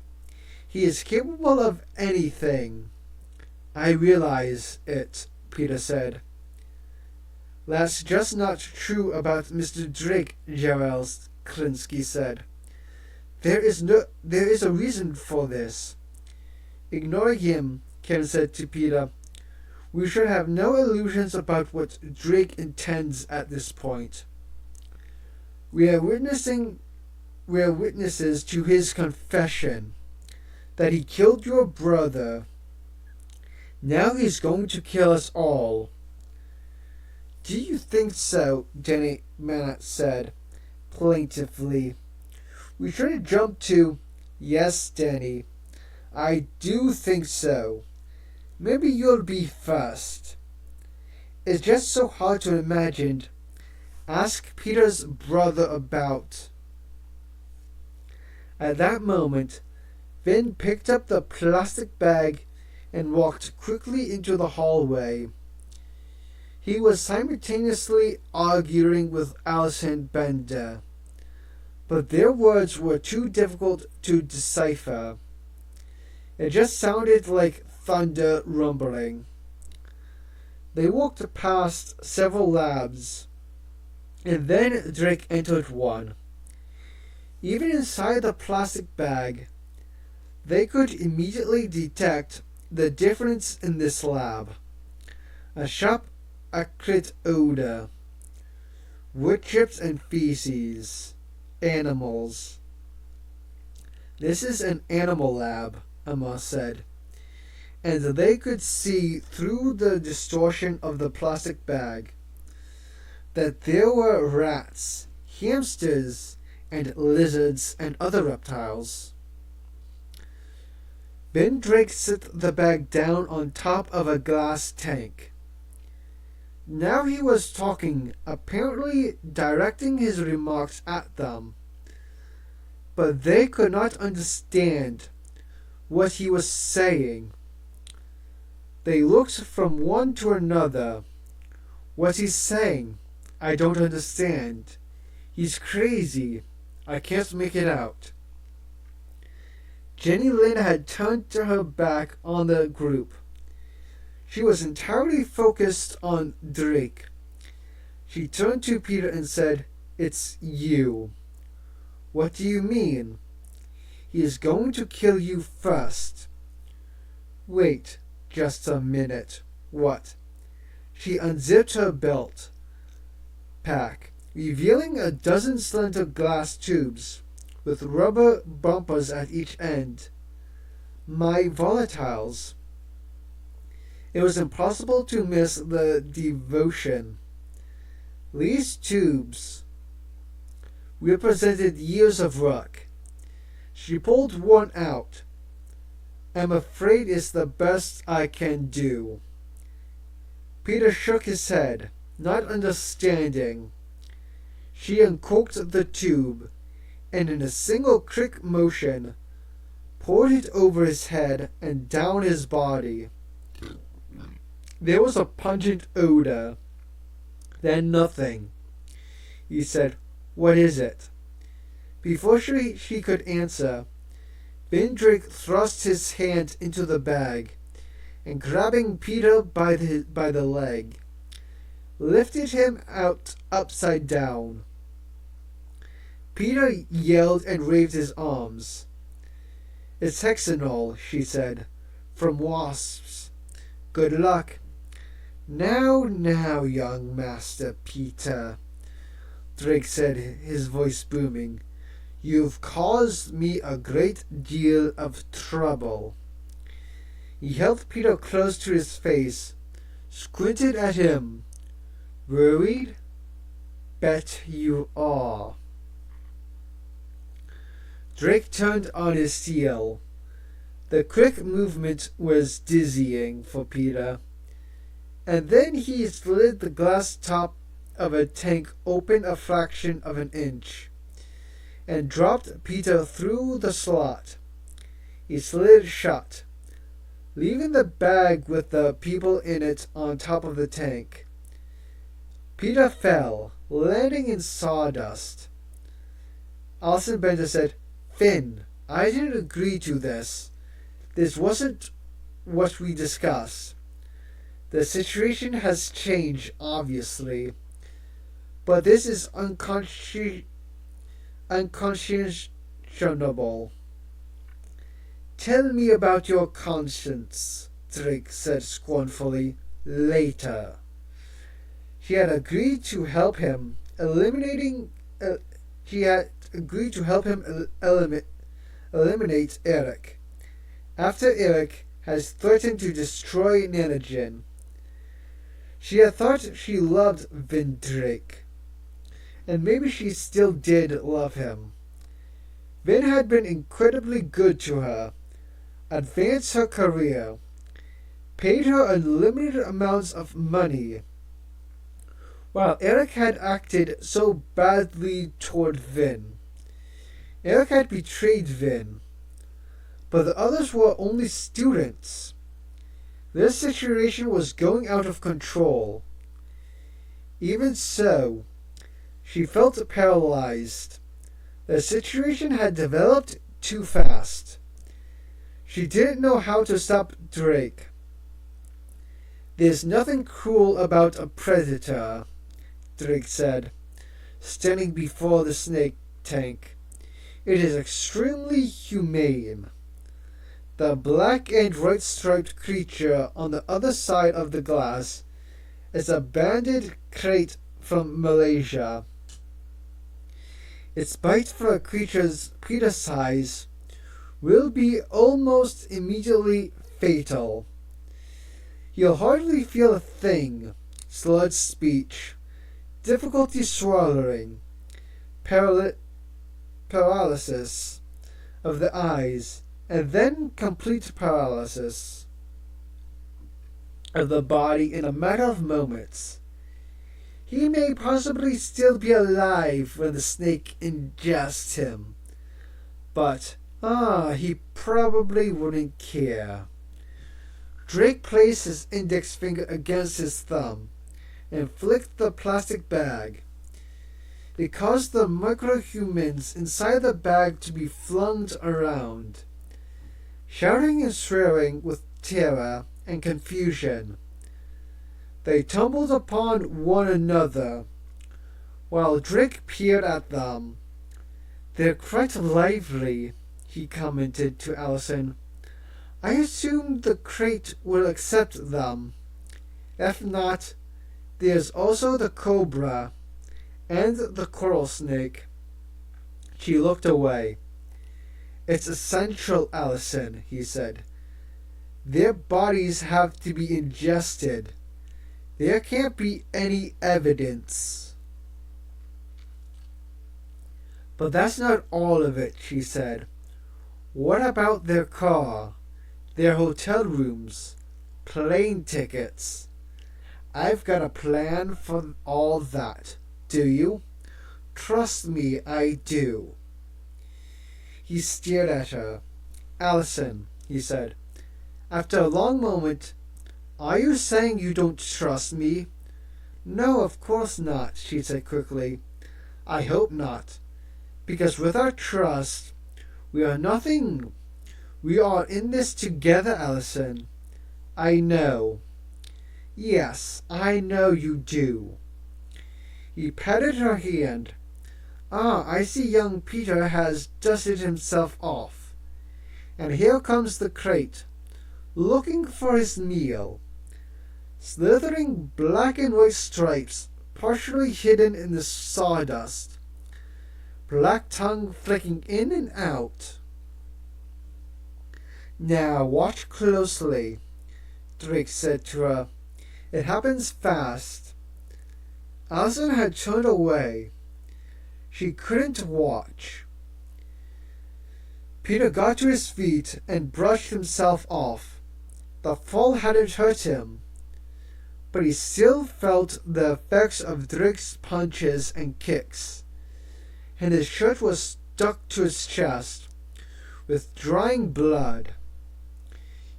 He is capable of anything." "I realize it," Peter said. "That's just not true about Mr. Drake," Jarrell Krinsky said. There is a reason for this. Ignoring him, Ken said to Peter, we should have no illusions about what Drake intends at this point. We are witnesses to his confession that he killed your brother. Now he's going to kill us all. Do you think so? Jenny Manat said plaintively. We should have jumped to, yes, Danny, I do think so. Maybe you'll be first. It's just so hard to imagine. Ask Peter's brother about. At that moment, Finn picked up the plastic bag and walked quickly into the hallway. He was simultaneously arguing with Alison Bender, but their words were too difficult to decipher. It just sounded like thunder rumbling. They walked past several labs, and then Drake entered one. Even inside the plastic bag, they could immediately detect the difference in this lab. A sharp acrid odor, wood chips and feces, animals. This is an animal lab, Emma said, and they could see through the distortion of the plastic bag that there were rats, hamsters, and lizards and other reptiles. Ben Drake set the bag down on top of a glass tank. Now he was talking, apparently directing his remarks at them, but they could not understand what he was saying. They looked from one to another. What's he saying? I don't understand. He's crazy. I can't make it out. Jenny Lynn had turned her back on the group. She was entirely focused on Drake. She turned to Peter and said, "It's you." "What do you mean?" "He is going to kill you first." "Wait just a minute. What?" She unzipped her belt pack, revealing a dozen slender glass tubes with rubber bumpers at each end. "My volatiles." It was impossible to miss the devotion. These tubes represented years of work. She pulled one out. "I'm afraid it's the best I can do." Peter shook his head, not understanding. She uncorked the tube, and in a single quick motion, poured it over his head and down his body. There was a pungent odor. "Then nothing," he said. "What is it?" Before she could answer, Ben Drake thrust his hand into the bag and, grabbing Peter by the leg, lifted him out upside down. Peter yelled and waved his arms. "It's hexanol," she said, "from wasps. Good luck." Now, young Master Peter," Drake said, his voice booming. "You've caused me a great deal of trouble." He held Peter close to his face, squinted at him. "Worried? Bet you are." Drake turned on his heel. The quick movement was dizzying for Peter. And then he slid the glass top of a tank open a fraction of an inch and dropped Peter through the slot. He slid shut, leaving the bag with the people in it on top of the tank. Peter fell, landing in sawdust. Alison Bender said, "Finn, I didn't agree to this. This wasn't what we discussed. The situation has changed, obviously, but this is unconscionable. Tell me about your conscience, Drake said scornfully. Later. She had agreed to help him eliminate Eric, after Eric has threatened to destroy Nanogen. She had thought she loved Vin Drake, and maybe she still did love him. Vin had been incredibly good to her, advanced her career, paid her unlimited amounts of money, while Eric had acted so badly toward Vin. Eric had betrayed Vin, but the others were only students. This situation was going out of control. Even so, she felt paralyzed. The situation had developed too fast. She didn't know how to stop Drake. There's nothing cruel about a predator, Drake said, standing before the snake tank. It is extremely humane. The black and white striped creature on the other side of the glass is a banded crate from Malaysia. Its bite for a creature's Peter size will be almost immediately fatal. You'll hardly feel a thing, slurred speech, difficulty swallowing, paralysis of the eyes, and then complete paralysis of the body in a matter of moments. He may possibly still be alive when the snake ingests him, but he probably wouldn't care. Drake placed his index finger against his thumb and flicked the plastic bag. It caused the microhumans inside the bag to be flung around, shouting and swearing with terror and confusion. They tumbled upon one another, while Drake peered at them. They're quite lively, he commented to Allison. I assume the crate will accept them. If not, there's also the cobra and the coral snake. She looked away. It's essential, Allison, he said. Their bodies have to be ingested. There can't be any evidence. But that's not all of it, she said. What about their car, their hotel rooms, plane tickets? I've got a plan for all that. Do you? Trust me, I do. He stared at her. Allison, he said. After a long moment, are you saying you don't trust me? No, of course not, she said quickly. I hope not. Because without trust, we are nothing. We are in this together, Allison. I know. Yes, I know you do. He patted her hand. I see young Peter has dusted himself off. And here comes the crate, looking for his meal. Slithering black and white stripes, partially hidden in the sawdust. Black tongue flicking in and out. Now watch closely, Drake said to her. It happens fast. Allison had turned away. She couldn't watch. Peter got to his feet and brushed himself off. The fall hadn't hurt him, but he still felt the effects of Drake's punches and kicks, and his shirt was stuck to his chest with drying blood.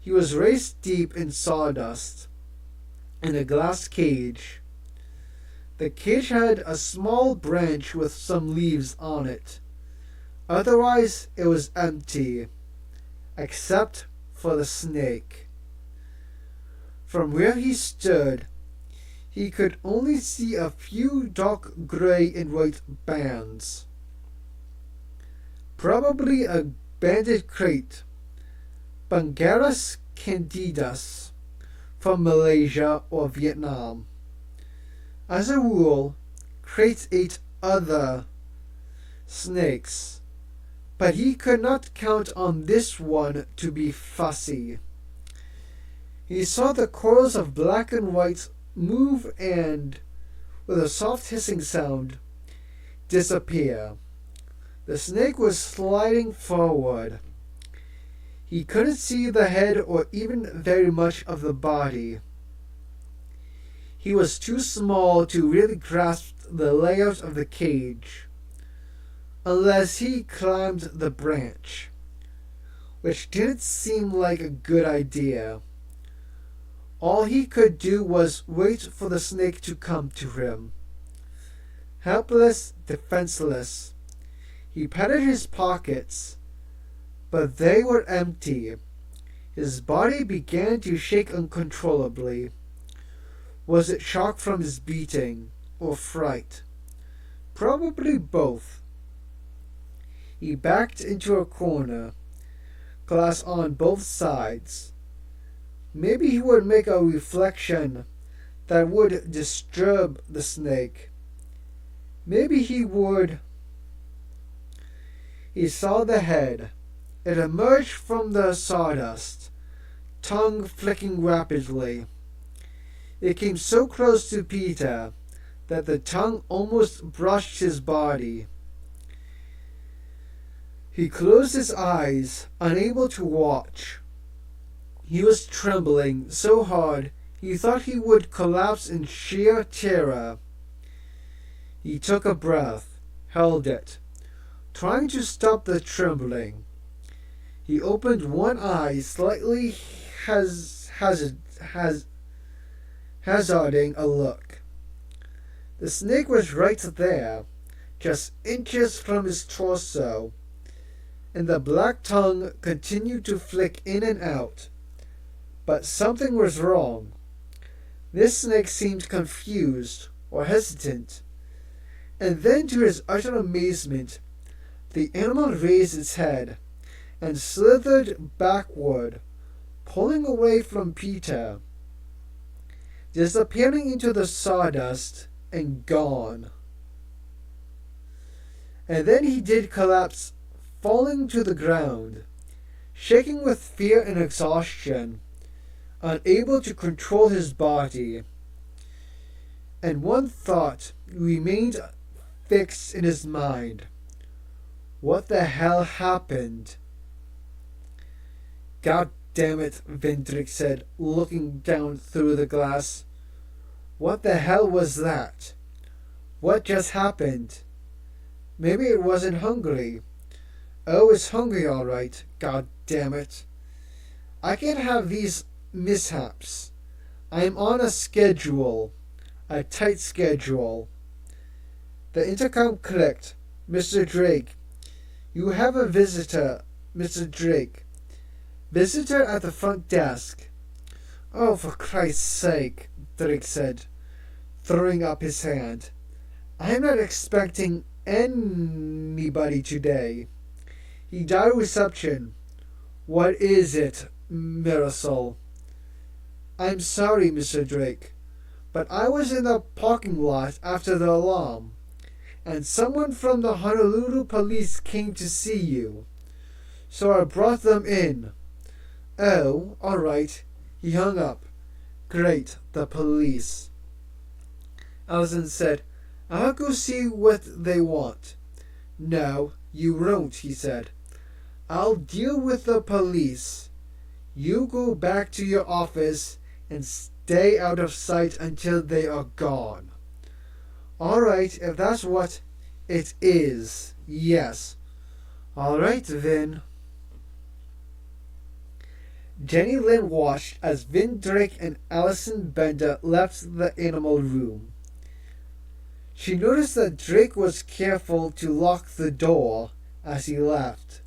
He was waist deep in sawdust, in a glass cage. The cage had a small branch with some leaves on it. Otherwise, it was empty, except for the snake. From where he stood, he could only see a few dark gray and white bands. probably a banded crate, Bungarus candidus, from Malaysia or Vietnam. As a rule, crates ate other snakes, but he could not count on this one to be fussy. He saw the coils of black and white move and, with a soft hissing sound, disappear. The snake was sliding forward. He couldn't see the head or even very much of the body. He was too small to really grasp the layout of the cage, unless he climbed the branch, which didn't seem like a good idea. All he could do was wait for the snake to come to him. Helpless, defenseless, he patted his pockets, but they were empty. His body began to shake uncontrollably. Was it shock from his beating, or fright? Probably both. He backed into a corner, glass on both sides. Maybe he would make a reflection that would disturb the snake. Maybe he would. He saw the head. It emerged from the sawdust, tongue flicking rapidly. It came so close to Peter that the tongue almost brushed his body. He closed his eyes, unable to watch. He was trembling so hard he thought he would collapse in sheer terror. He took a breath, held it, trying to stop the trembling. He opened one eye, slightly hazarding a look. The snake was right there, just inches from his torso, and the black tongue continued to flick in and out. But something was wrong. This snake seemed confused or hesitant, and then to his utter amazement, the animal raised its head and slithered backward, pulling away from Peter, disappearing into the sawdust and gone. And then he did collapse, falling to the ground, shaking with fear and exhaustion, unable to control his body. And one thought remained fixed in his mind. What the hell happened? God damn it, Vendrick said, looking down through the glass. What the hell was that? What just happened? Maybe it wasn't hungry. Oh, it's hungry all right, god damn it. I can't have these mishaps. I'm on a schedule. A tight schedule. The intercom clicked. Mr. Drake. You have a visitor, Mr. Drake. Visitor at the front desk. Oh, for Christ's sake, Drake said, throwing up his hand. I'm not expecting anybody today. He dialed reception. What is it, Marisol? I'm sorry, Mr. Drake, but I was in the parking lot after the alarm, and someone from the Honolulu police came to see you. So I brought them in. Oh, all right. He hung up. Great, the police. Allison said, I'll go see what they want. No, you won't, he said. I'll deal with the police. You go back to your office and stay out of sight until they are gone. All right, if that's what it is, yes. All right, then. Jenny Lynn watched as Vin Drake and Allison Bender left the animal room. She noticed that Drake was careful to lock the door as he left.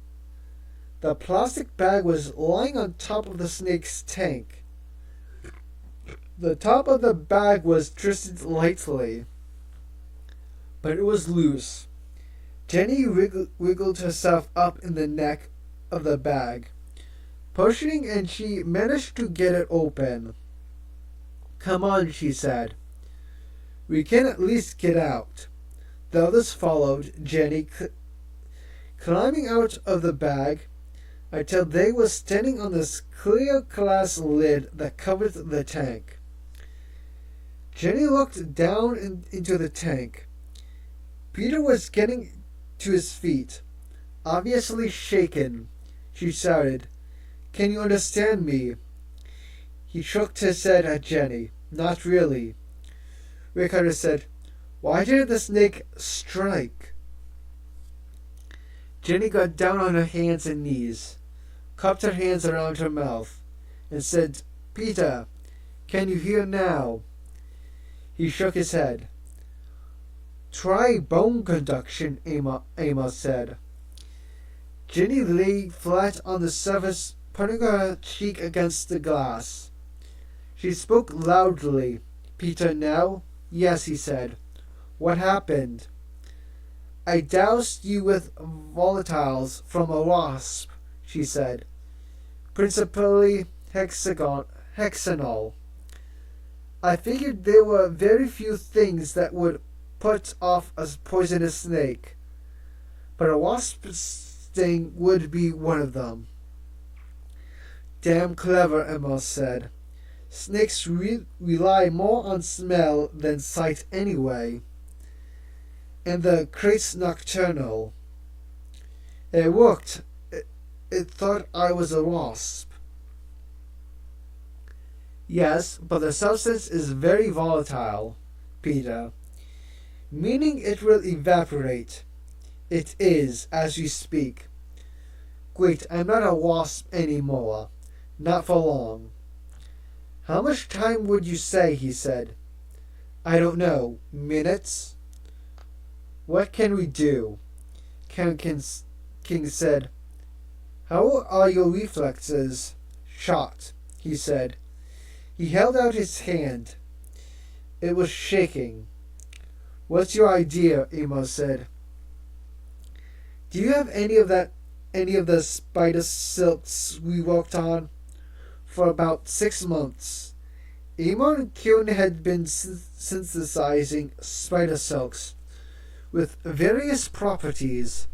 The plastic bag was lying on top of the snake's tank. The top of the bag was twisted lightly, but it was loose. Jenny wiggled herself up in the neck of the bag, pushing, and she managed to get it open. "Come on," she said. "We can at least get out." The others followed Jenny, climbing out of the bag until they were standing on this clear glass lid that covered the tank. Jenny looked down into the tank. Peter was getting to his feet, obviously shaken. She shouted, "Can you understand me?" He shook his head at Jenny. "Not really." Ricardo said, "Why did the snake strike?" Jenny got down on her hands and knees, cupped her hands around her mouth, and said, "Peter, can you hear now?" He shook his head. "Try bone conduction," Amos said. Jenny lay flat on the surface, putting her cheek against the glass. She spoke loudly. "Peter, now?" "Yes," he said. "What happened?" "I doused you with volatiles from a wasp," she said. "Principally hexanol. I figured there were very few things that would put off a poisonous snake, but a wasp sting would be one of them." "Damn clever," Emma said. "Snakes rely more on smell than sight anyway. And the crates nocturnal. It worked. It thought I was a wasp." "Yes, but the substance is very volatile, Peter. Meaning it will evaporate. It is, as we speak. Wait, I'm not a wasp anymore. Not for long." "How much time would you say?" he said. "I don't know. Minutes?" "What can we do?" King said. "How are your reflexes?" "Shot," he said. He held out his hand. It was shaking. "What's your idea?" Amos said. "Do you have any of the spider silks we worked on?" For about 6 months, Amos and Kieran had been synthesizing spider silks with various properties.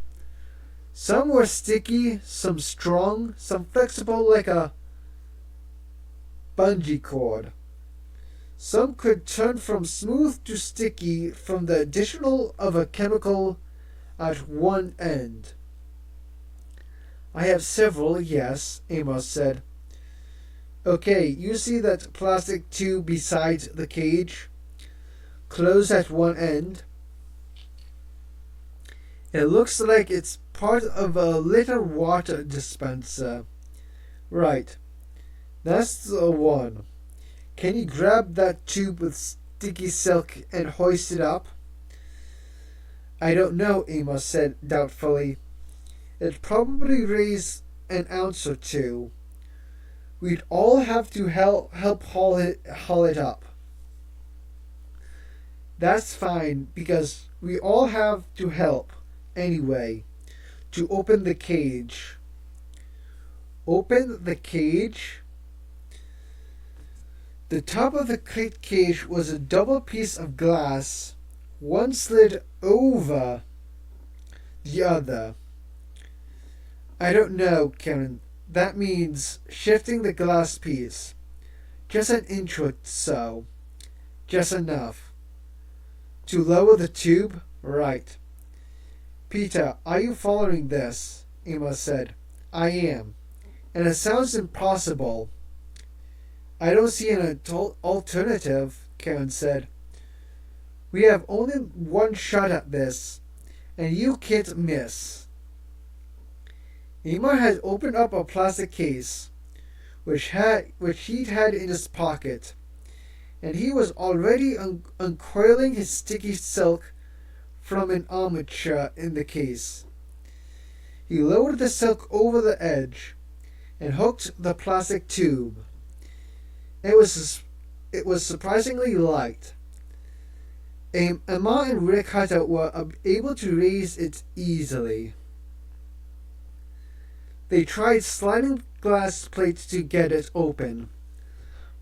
Some were sticky, some strong, some flexible like a bungee cord. Some could turn from smooth to sticky from the addition of a chemical at one end. "I have several, yes," Amos said. "Okay, you see that plastic tube beside the cage? Closed at one end? It looks like it's part of a little water dispenser." "Right. That's the one. Can you grab that tube with sticky silk and hoist it up?" "I don't know," Amos said doubtfully. "It'd probably raise an ounce or two. We'd all have to help haul it up." "That's fine, because we all have to help, anyway, to open the cage." "Open the cage?" The top of the crate cage was a double piece of glass. One slid over the other. "I don't know, Karen. That means shifting the glass piece. Just an inch or so. Just enough." "To lower the tube?" "Right." "Peter, are you following this?" Amos said. "I am. And it sounds impossible." "I don't see an alternative," Karen said. "We have only one shot at this, and you can't miss." Amos had opened up a plastic case, which he'd had in his pocket, and he was already uncoiling his sticky silk from an armature in the case. He lowered the silk over the edge and hooked the plastic tube. It was surprisingly light. Emma and Ricardo were able to raise it easily. They tried sliding glass plates to get it open,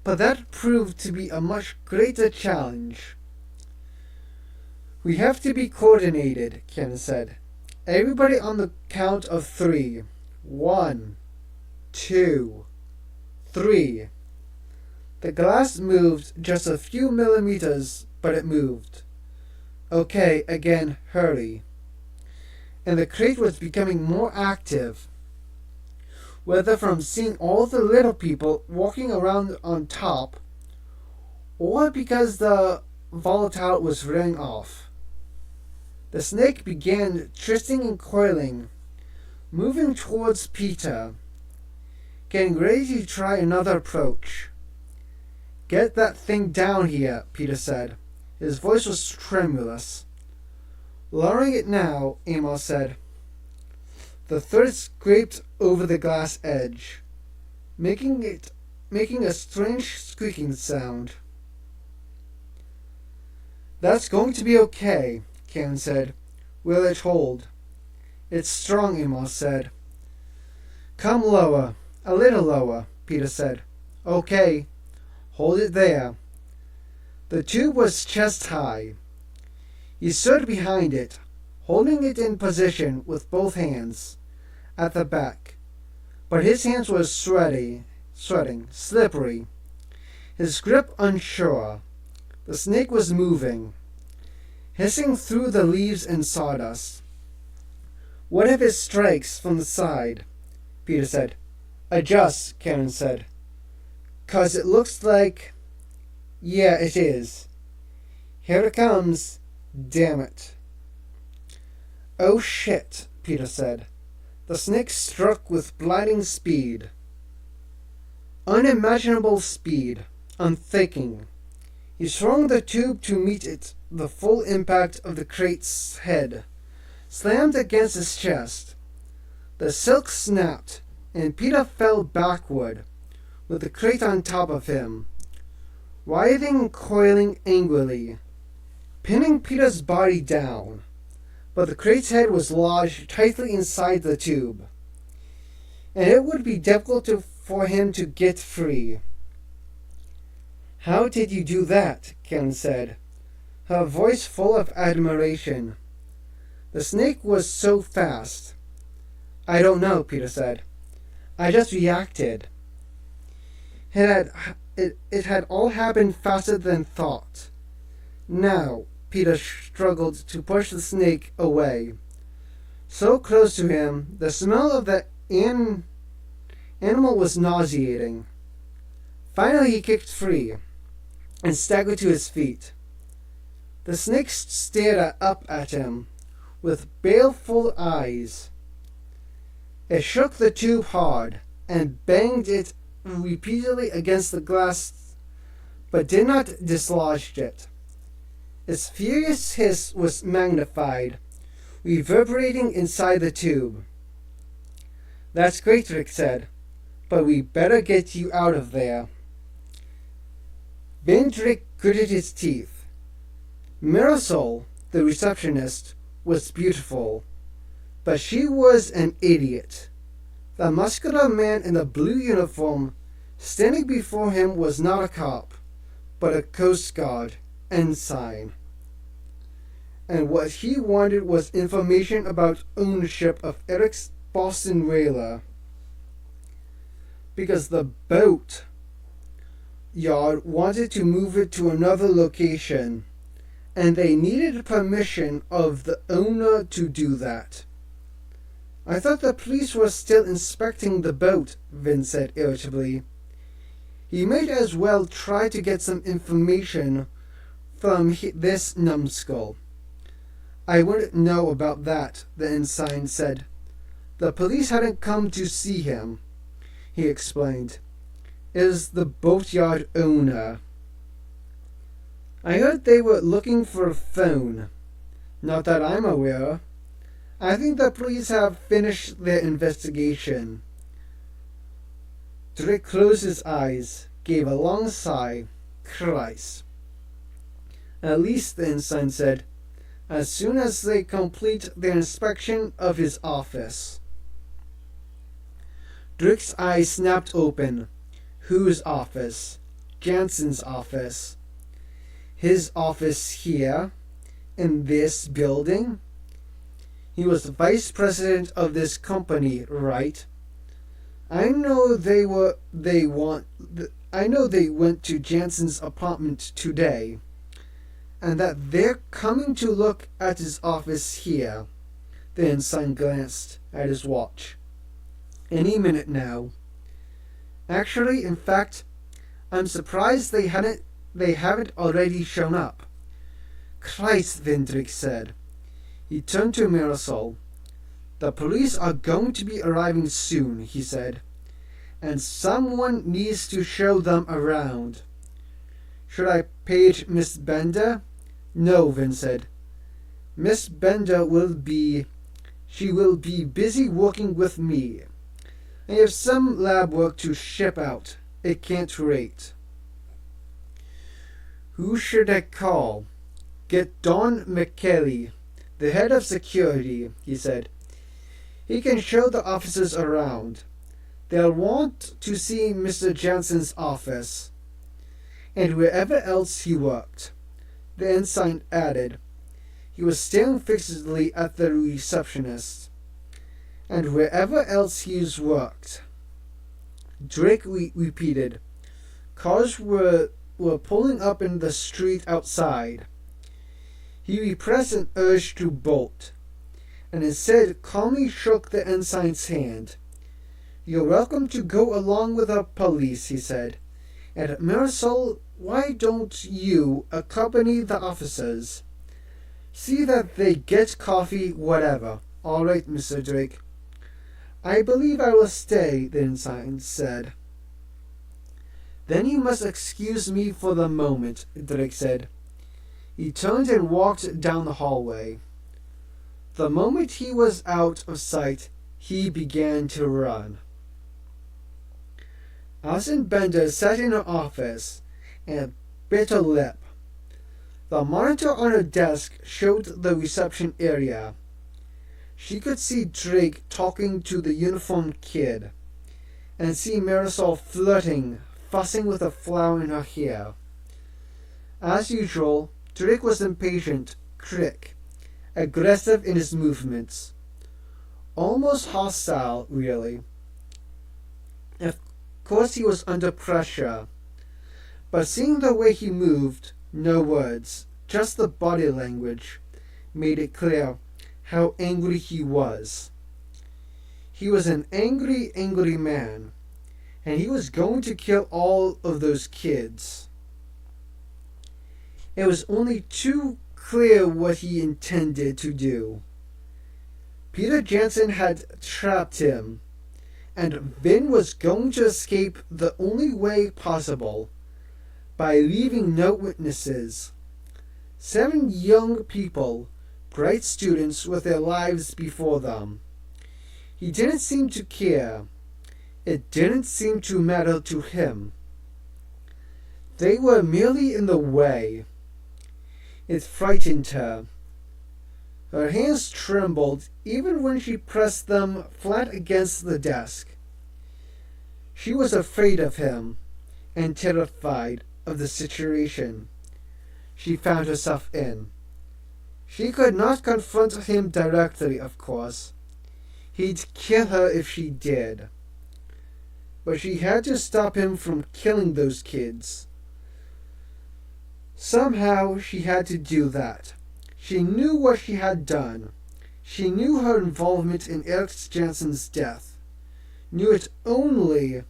but that proved to be a much greater challenge. "We have to be coordinated," Ken said. "Everybody on the count of 3. 1, 2, 3. The glass moved just a few millimeters, but it moved. "Okay, again, hurry." And the crate was becoming more active, whether from seeing all the little people walking around on top, or because the volatile was running off. The snake began twisting and coiling, moving towards Peter, getting ready to try another approach. "Get that thing down here," Peter said. His voice was tremulous. "Lowering it now," Amos said. The third scraped over the glass edge, making a strange squeaking sound. "That's going to be okay," Ken said. "Will it hold?" "It's strong," Amos said. "Come lower, a little lower," Peter said. "Okay, hold it there." The tube was chest high. He stood behind it, holding it in position with both hands at the back, but his hands were sweating, slippery, his grip unsure. The snake was moving, hissing through the leaves and sawdust. "What if it strikes from the side?" Peter said. "Adjust," Karen said. "'Cause it looks like—" "Yeah, it is. Here it comes. Damn it." "Oh shit," Peter said. The snake struck with blinding speed. Unimaginable speed, unthinking. He swung the tube to meet it. The full impact of the crate's head slammed against his chest. The silk snapped, and Peter fell backward, with the crate on top of him, writhing and coiling angrily, pinning Peter's body down. But the crate's head was lodged tightly inside the tube, and it would be difficult for him to get free. "How did you do that?" Ken said, her voice full of admiration. The snake was so fast. "I don't know," Peter said. "I just reacted. It had all happened faster than thought." Now, Peter struggled to push the snake away. So close to him, the smell of the animal was nauseating. Finally he kicked free and staggered to his feet. The snake stared up at him with baleful eyes. It shook the tube hard and banged it repeatedly against the glass, but did not dislodge it. Its furious hiss was magnified, reverberating inside the tube. "That's great," Rick said, "but we better get you out of there." Bendrick gritted his teeth. Marisol, the receptionist, was beautiful, but she was an idiot. The muscular man in the blue uniform standing before him was not a cop, but a Coast Guard ensign. And what he wanted was information about ownership of Eric's Boston whaler, because the boat yard wanted to move it to another location, and they needed permission of the owner to do that. "I thought the police were still inspecting the boat," Vince said irritably. "He might as well try to get some information from this numbskull." "I wouldn't know about that," the ensign said. "The police hadn't come to see him," he explained. "It is the boatyard owner." "I heard they were looking for a phone. Not that I'm aware. I think the police have finished their investigation." Drake closed his eyes, gave a long sigh. "Christ. At least, the ensign said, as soon as they complete their inspection of his office. Drake's eyes snapped open. Whose office? Jansen's office. His office here? In this building? He was the vice president of this company, right? I know they went to Jansen's apartment today, and that they're coming to look at his office here. The ensign glanced at his watch. Any minute now. Actually, in fact, I'm surprised they haven't already shown up. Christ, Vendrick said. He turned to Marisol. The police are going to be arriving soon, he said, and someone needs to show them around. Should I page Miss Bender? No, Vin said. Miss Bender will be busy working with me. I have some lab work to ship out. It can't wait. Who should I call? Get Don McKelly, the head of security, he said. He can show the officers around. They'll want to see Mr. Jansen's office, and wherever else he worked. The ensign added. He was staring fixedly at the receptionist. And wherever else he's worked. Drake repeated. Cars were pulling up in the street outside. He repressed an urge to bolt, and instead calmly shook the ensign's hand. You're welcome to go along with the police, he said. And Marisol, why don't you accompany the officers? See that they get coffee, whatever. All right, Mr. Drake. I believe I will stay, the ensign said. Then you must excuse me for the moment, Drake said. He turned and walked down the hallway. The moment he was out of sight, he began to run. Alison Bender sat in her office and bit her lip. The monitor on her desk showed the reception area. She could see Drake talking to the uniformed kid, and see Marisol flirting, fussing with a flower in her hair. As usual, Drake was impatient, quick, aggressive in his movements. Almost hostile, really. Of course he was under pressure, but seeing the way he moved, no words, just the body language, made it clear how angry he was. He was an angry, angry man, and he was going to kill all of those kids. It was only too clear what he intended to do. Peter Jansen had trapped him, and Vin was going to escape the only way possible, by leaving no witnesses. 7 young people, bright students with their lives before them. He didn't seem to care. It didn't seem to matter to him. They were merely in the way. It frightened her. Her hands trembled even when she pressed them flat against the desk. She was afraid of him and terrified of the situation she found herself in. She could not confront him directly, of course. He'd kill her if she did. But she had to stop him from killing those kids. Somehow she had to do that. She knew what she had done. She knew her involvement in Eric Jansen's death. Knew it only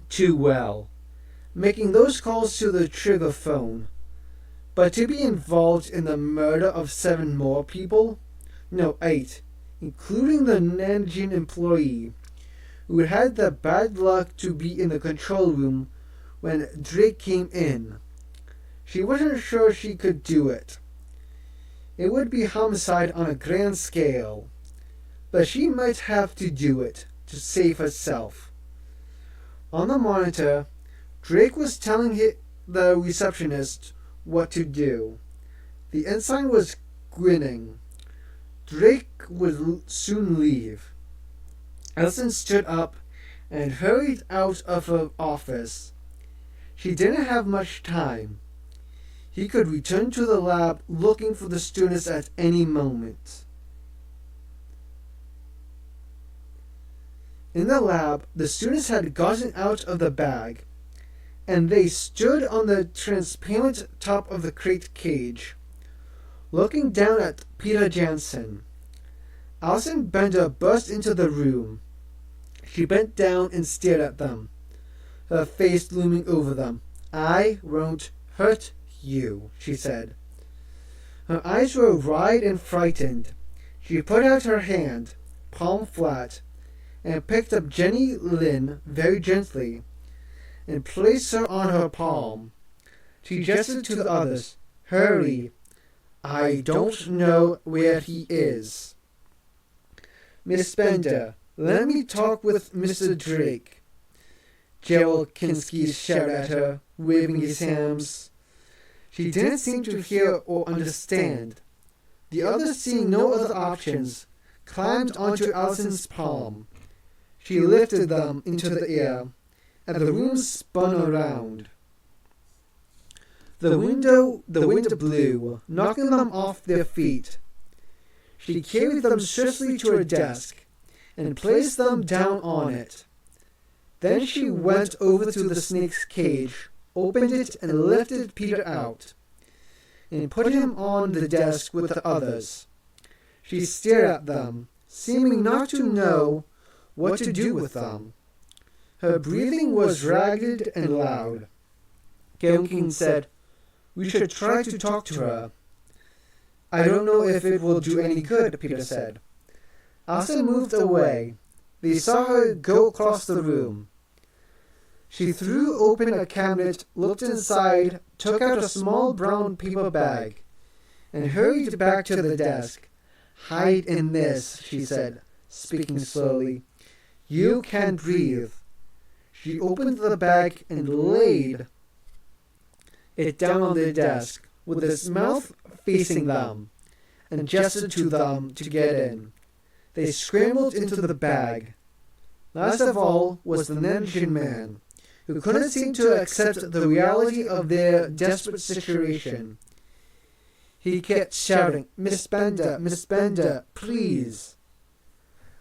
too well, making those calls to the trigger phone. But to be involved in the murder of 7 more people? No, 8, including the Nanjing employee, who had the bad luck to be in the control room when Drake came in. She wasn't sure she could do it. It would be homicide on a grand scale, but she might have to do it to save herself. On the monitor, Drake was telling the receptionist what to do. The ensign was grinning. Drake would soon leave. Alison stood up and hurried out of her office. She didn't have much time. He could return to the lab looking for the students at any moment. In the lab, the students had gotten out of the bag, and they stood on the transparent top of the crate cage, looking down at Peter Jansen. Alison Bender burst into the room. She bent down and stared at them, her face looming over them. "I won't hurt you," she said. Her eyes were wide and frightened. She put out her hand, palm flat, and picked up Jenny Lynn very gently and placed her on her palm. She gestured to the others. "Hurry. I don't know where he is." "Miss Bender, let me talk with Mr. Drake," Gerald Kinski shouted at her, waving his hands. She didn't seem to hear or understand. The others, seeing no other options, climbed onto Alison's palm. She lifted them into the air, and the room spun around. The wind blew, knocking them off their feet. She carried them swiftly to her desk and placed them down on it. Then she went over to the snake's cage, opened it, and lifted Peter out, and put him on the desk with the others. She stared at them, seeming not to know what to do with them. Her breathing was ragged and loud. King said, "We should try to talk to her." "I don't know if it will do any good," Peter said. Alison moved away. They saw her go across the room. She threw open a cabinet, looked inside, took out a small brown paper bag, and hurried back to the desk. "Hide in this," she said, speaking slowly. "You can't breathe." She opened the bag and laid it down on the desk, with its mouth facing them, and gestured to them to get in. They scrambled into the bag. Last of all was the Nanjing man, who couldn't seem to accept the reality of their desperate situation. He kept shouting, Miss Bender, please."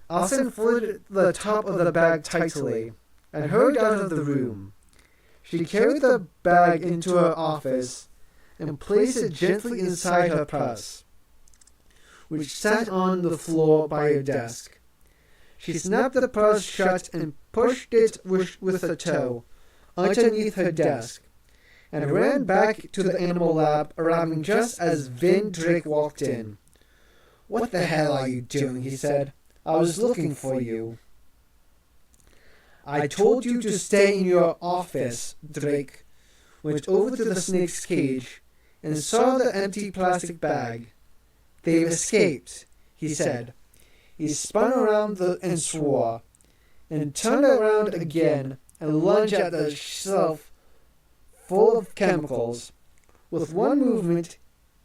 Alison folded the top of the bag tightly and hurried out of the room. She carried the bag into her office and placed it gently inside her purse, which sat on the floor by her desk. She snapped the purse shut and pushed it with her toe underneath her desk, and ran back to the animal lab, arriving just as Vin Drake walked in. "What the hell are you doing?" he said. "I was looking for you." "I told you to stay in your office." Drake went over to the snake's cage and saw the empty plastic bag. "They've escaped," he said. He spun around and swore, and turned around again and lunged at the shelf full of chemicals. With one movement,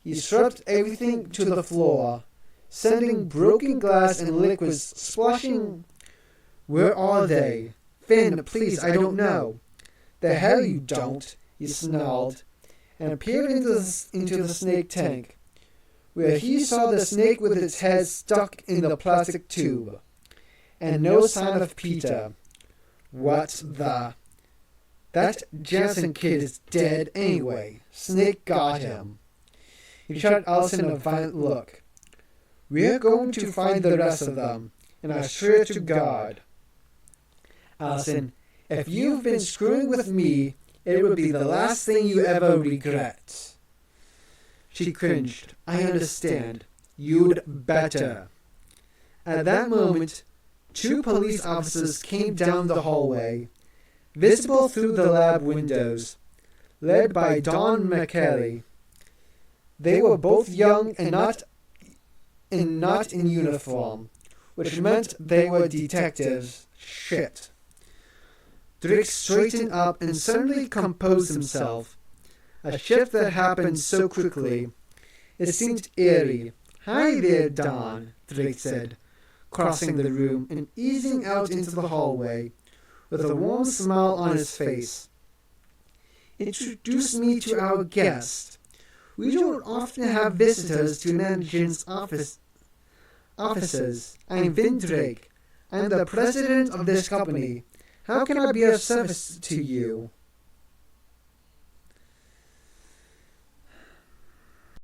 he swept everything to the floor, sending broken glass and liquids splashing. "Where are they?" "Finn, please, I don't know." "The hell you don't," he snarled, and peered into the snake tank, where he saw the snake with its head stuck in the plastic tube, and no sign of Peter. "What the? That Jansen kid is dead anyway. Snake got him." He shot Alison a violent look. "We're going to find the rest of them, and I swear to God." "Alison, if you've been screwing with me, it would be the last thing you ever regret." She cringed. "I understand. You'd better." At that moment, 2 police officers came down the hallway, visible through the lab windows, led by Don McKelly. They were both young and not in uniform, which meant they were detectives. Shit. Drake straightened up and suddenly composed himself. a shift that happened so quickly. It seemed eerie. "Hi there, Don," Drake said, crossing the room and easing out into the hallway, with a warm smile on his face. "Introduce me to our guest. We don't often have visitors to management's offices. I'm Vin Drake. I'm the president of this company. How can I be of service to you?"